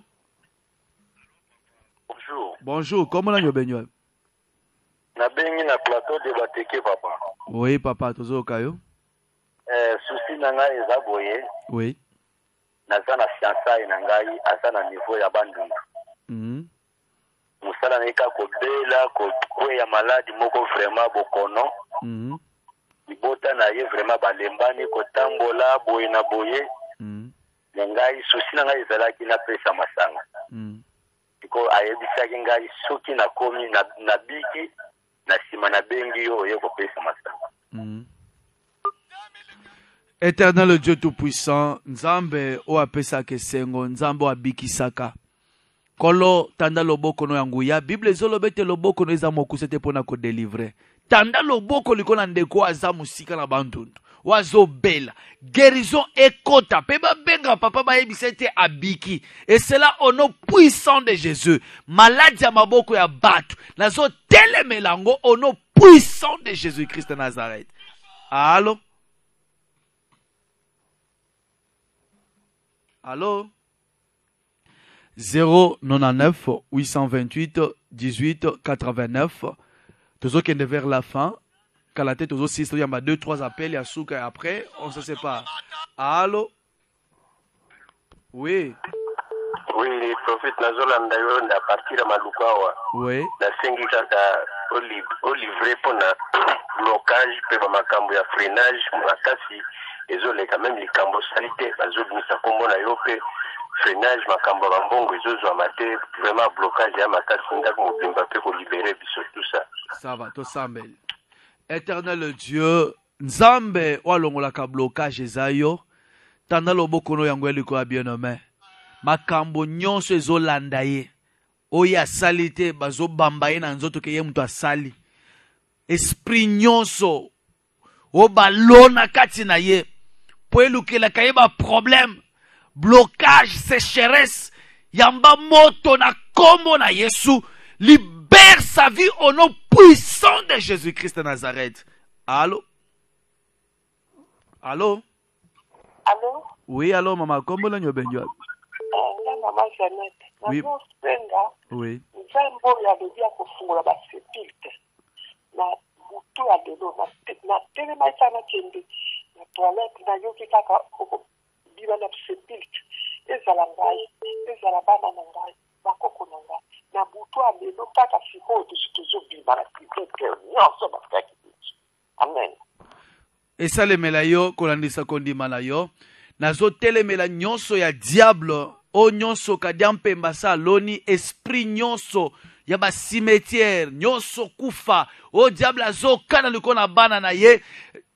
Bonjour. Bonjour, comment on a besoin? Na bengi na plateau de Bateke, papa. Oui, papa, tozo kayo. Souci nanga eza boye. Oui. naza na fiançailles na ngai aza na niveau ya bandundu. Musala na eka kobela kweya maladi moko vraiment bokono. Ibota na ye vraiment balembani kotambola boye na boye. Ngai susi na ngai ezalaki na pesa masanga. Ko ayebisaki ngai soki na komi na biki na sima na bengi yo ye ko pesa masanga. Éternel Dieu Tout-Puissant, Nzambe o apesa kesengo, Nzambe o abikisaka. Kolo tanda loboko no yanguya, Bible ezolobete loboko no eza mokusete pona ko délivrer. Tanda loboko likona ndeko aza musika na bandundu. Wazo bela. Guérison ekota. Peba benga papa ba yebisete abiki. Et cela au nom puissant de Jésus. Maladie ya maboko ya batu. Nazo telemelango au nom puissant de Jésus-Christ de Nazareth. Allô? Allô? 099 828 18 89. Toujours qu'on est vers la fin. Quand la tête aux autres, il y a 2-3 appels, il y a Souka et après, on ne se sépare. Allô? Oui. Oui, prophète Nazolanda yo à partir de Malukawa. Oui. La sengi kaka au livrer pour na blocage pe ba makambo ya freinage makasi ezole quand même les kambo salité bazobimisa kombo na yo pe freinage makambo ba mbongo ezozo amate vraiment blocage ya makasi ndako mobimba pe ko libérer biso tout ça. Ça va, to sambel. Éternel Dieu, Nzambe walongolaka blocage ezayo, tanda loboko no yango eliko ya bien-aimé. Makambo nyonso ezolanda ye. Oya asali te bazobamba ye na nzoto ke ye mutu asali. Esprit nyonso o balona kati na ye. Po elukelaka ye ba problème, blocage, sécheresse, yamba moto na kombo na Yesu, libère sa vie au nom puissant de Jésus-Christ de Nazareth. Allô? Allô? Allô? Oui, allô, maman. Comment là, Benjoab? Maman Jeannette. Oui. Oui. Oui. Nzambo ya bebi ya kofungula ba sepiltre. Na butu ya delo na telema sana kende. Na toilette na yoki kaka biba na sepiltre. Ezala ngai, ezala bana na ngai, bakoko na ngai. Na butu ya delo kaka siko tuzo biba na sepiltre. Nyonso bakaki. Amen. Esalemela yo kolandisa kondima na yo. Nazo telemela nyonso ya diable. O nyonso kadiampe mbasa loni esprit nyonso ya ba cimetière nyonso kufa. O diable azo kana likona bana na ye.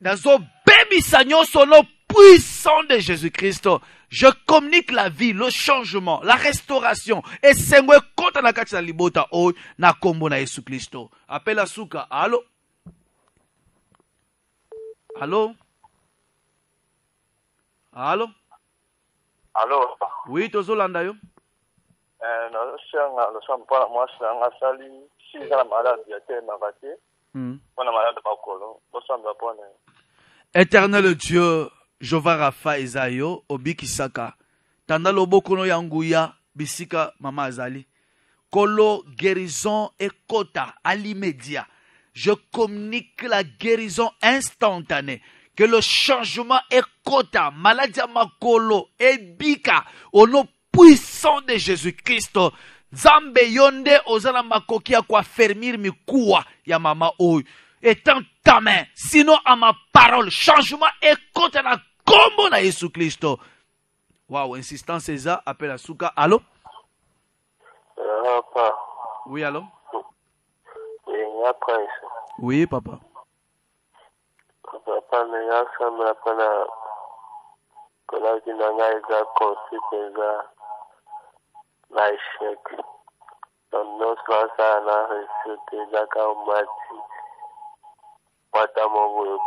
Nazo bebisa nyonso no puissant de Jésus-Christ. Je communique la vie, le changement, la restauration. Et sengwe kota na kati na libota o na kombo na Yesu Kristo. Appelle Asuka. Allô? Allô? Allô? Allô? Oui, tozolanda yo. No sampa moi sanga sali si la maladie ya te mabate. Pona malade bakolo. Bosamba pona. Éternel Dieu, Jova Rafa Ezayo, Obikisaka. Tanda loboko no yanguya bisika mama azali. Kolo guérison et kota à l'immédiat. Je communique la guérison instantanée. Que le changement est kota, maladie makolo, et bika, au nom puissant de Jésus-Christ. Zambe yonde ozana makoki ya kwa fermir mikuwa ya mama oy. Étends ta main, sinon à ma parole, changement est kota na kombo na Yesu Christo. Wow, insistance eza, appelle à Souka. Allô? Papa. Oui, allô? Oui, oui, papa. Papa, mais il y a ça, mais après, que là, il y a des concis, des échecs. Donc, nous, ça, on a reçu des accords, on m'a dit, moi, t'as mon voyou.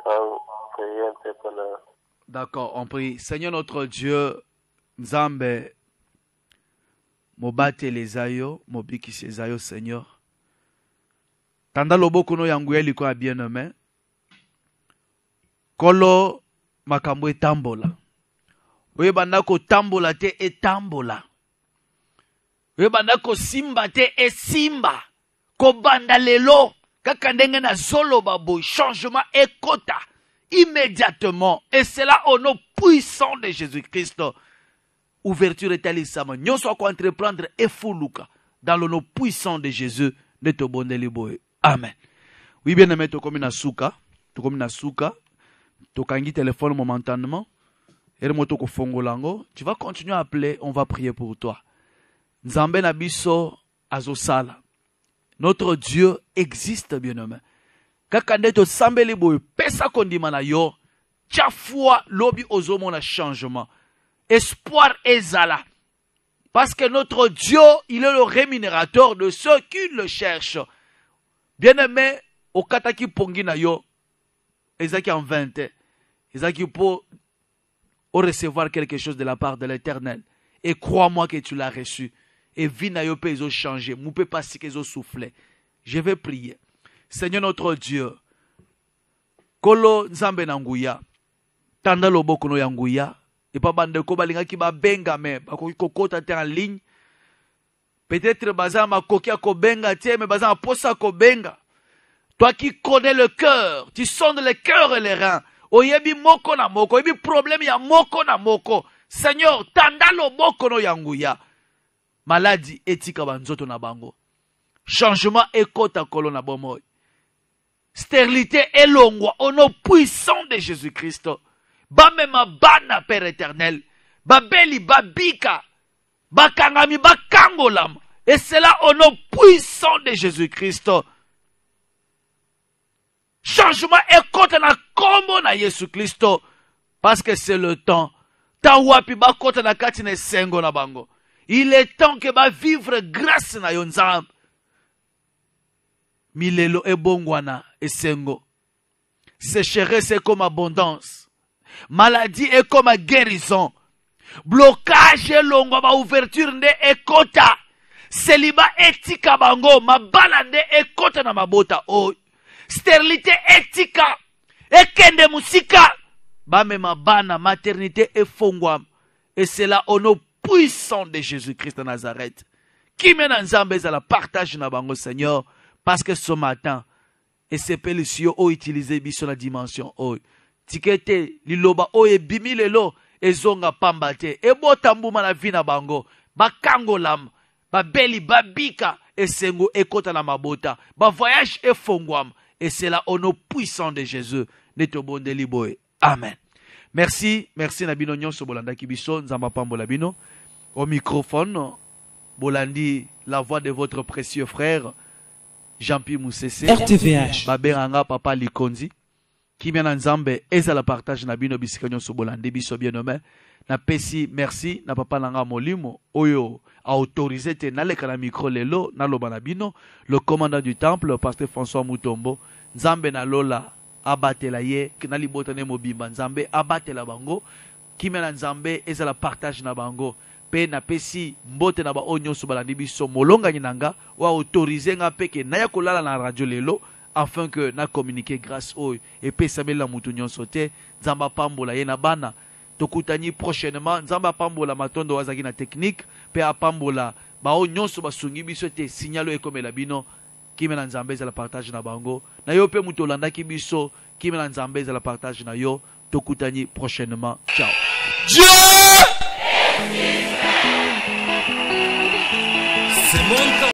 Donc, priez un peu pour là. D'accord, on prie. Seigneur notre Dieu, Nzambe, mobate les ayo, mobiki ses ayo, Seigneur. Tanda loboko no yanguya liko bien-aimé. Kolo makambo etambola. Oye bandako tambola te etambola. Oye bandako simba te esimba. Ko banda lelo kaka ndenge na zolo babo changement ekota. immédiatement. Et c'est là au nom puissant de Jésus-Christ. Ouverture et talisama. Nous sommes entreprendre et fuluka. Dans le nom puissant de Jésus. Amen. Oui, bien aimé, tu comme une souka. Tu comme une souka. Tu as téléphone momentanément. Tu vas continuer à appeler. On va prier pour toi. Nzambe Nabiso Azosala. Notre Dieu existe, bien aimé. Kakande to sambeli boy. Pesa kondimana yo. Chafua lobi ozomo na changement. Espoir ezala. Parce que notre Dieu, il est le rémunérateur de ceux qui le cherchent. Bien-aimé, au kataki pongina yo, ezaki en 20, ezaki pour recevoir quelque chose de la part de l'Éternel. Et crois-moi que tu l'as reçu. Et vina yo pe ils ont changé. Mou pe pas si qu'ils ont soufflé. Je vais prier. Seigneur notre Dieu, Kolo Nzambe Nanguya, Tanda Loboko no Yanguya, et pas bande ko balinga ki ba benga me ba ko kokota te en ligne, peut-être baza ma kokia ko benga te mais baza posa ko benga. Toi qui connais le cœur, tu sondes le cœur et les reins. Oyebi moko na moko, oyebi problème ya moko na moko. Seigneur, tanda loboko no yanguya. Maladie etika banzoto na bango. Changement ekota kolo na bomoy. Stérilité et longwa au nom puissant de Jésus-Christ. Ba mema bana Père éternel. Ba beli ba bika. Ba kangami ba kangolam. Et c'est là au nom puissant de Jésus-Christ. Changement est contre na kombo na Jésus-Christ. Parce que c'est le temps. Ta wapi ba contre na katine sengo na bango. Il est temps que ba vivre grâce na yonzam. Milelo e bongwana e sengo. Sécheresse est comme abondance. Maladie est comme guérison. Blocage est longo ba ouverture nde ekota. Célibat etika bango. Mabala nde ekota na mabota. Oh. Stérilité etika. Ekende musika. Bame mabana maternité et fongwam. Et c'est là au nom puissant de Jésus-Christ de Nazareth. Qui mène en zambé à la partage na bango Seigneur. Parce que ce matin, et ces pelicieux ont utilisé sur la dimension. Tikete, liloba, et bimi lelo, et zonga pambate, et botambu manavina bango, ba kangolam, ba beli, ba bika, et sengo, et kota na mabota, ba voyage et fongwam, et c'est là au nom puissant de Jésus, neto bonde liboe. Amen. Merci, merci Nabino Nyon, so bolanda kibiso, nzamba pambola bino, au microphone, bolandi, la voix de votre précieux frère, Jean-Pierre Moussese, RTVH, Baberanga Papa Likonzi, qui mène en Zambé, et à la partage na bino bisikanyo sobolande biso bien nommé, na pesi merci, na papa nanga molimo, oyo, a autorisé te naleka na micro lelo, na loba na bino, le commandant du temple, le pasteur François Mutombo, Nzambe na lola, abatela ye, na libotane mobimba, Nzambe, abatela bango, qui mène en Zambé, et à la partage na bango, pe na pesi mbote na ba onyo so balandi biso molonga nyinanga wa autoriser nga peke na ya kolala na radio lelo afin que na communiquer grâce oyo et pe sabela mutu nyonso te nzamba pambola ye na bana tokutani prochainement nzamba pambola matondo wazaki na technique pe apambola ba onyo so basungi biso te signalo ekomela bino kimena nzambe za la partage na bango na yo pe mutu olandaki biso kimena nzambe za la partage na yo tokutani prochainement. Ciao. C'est mon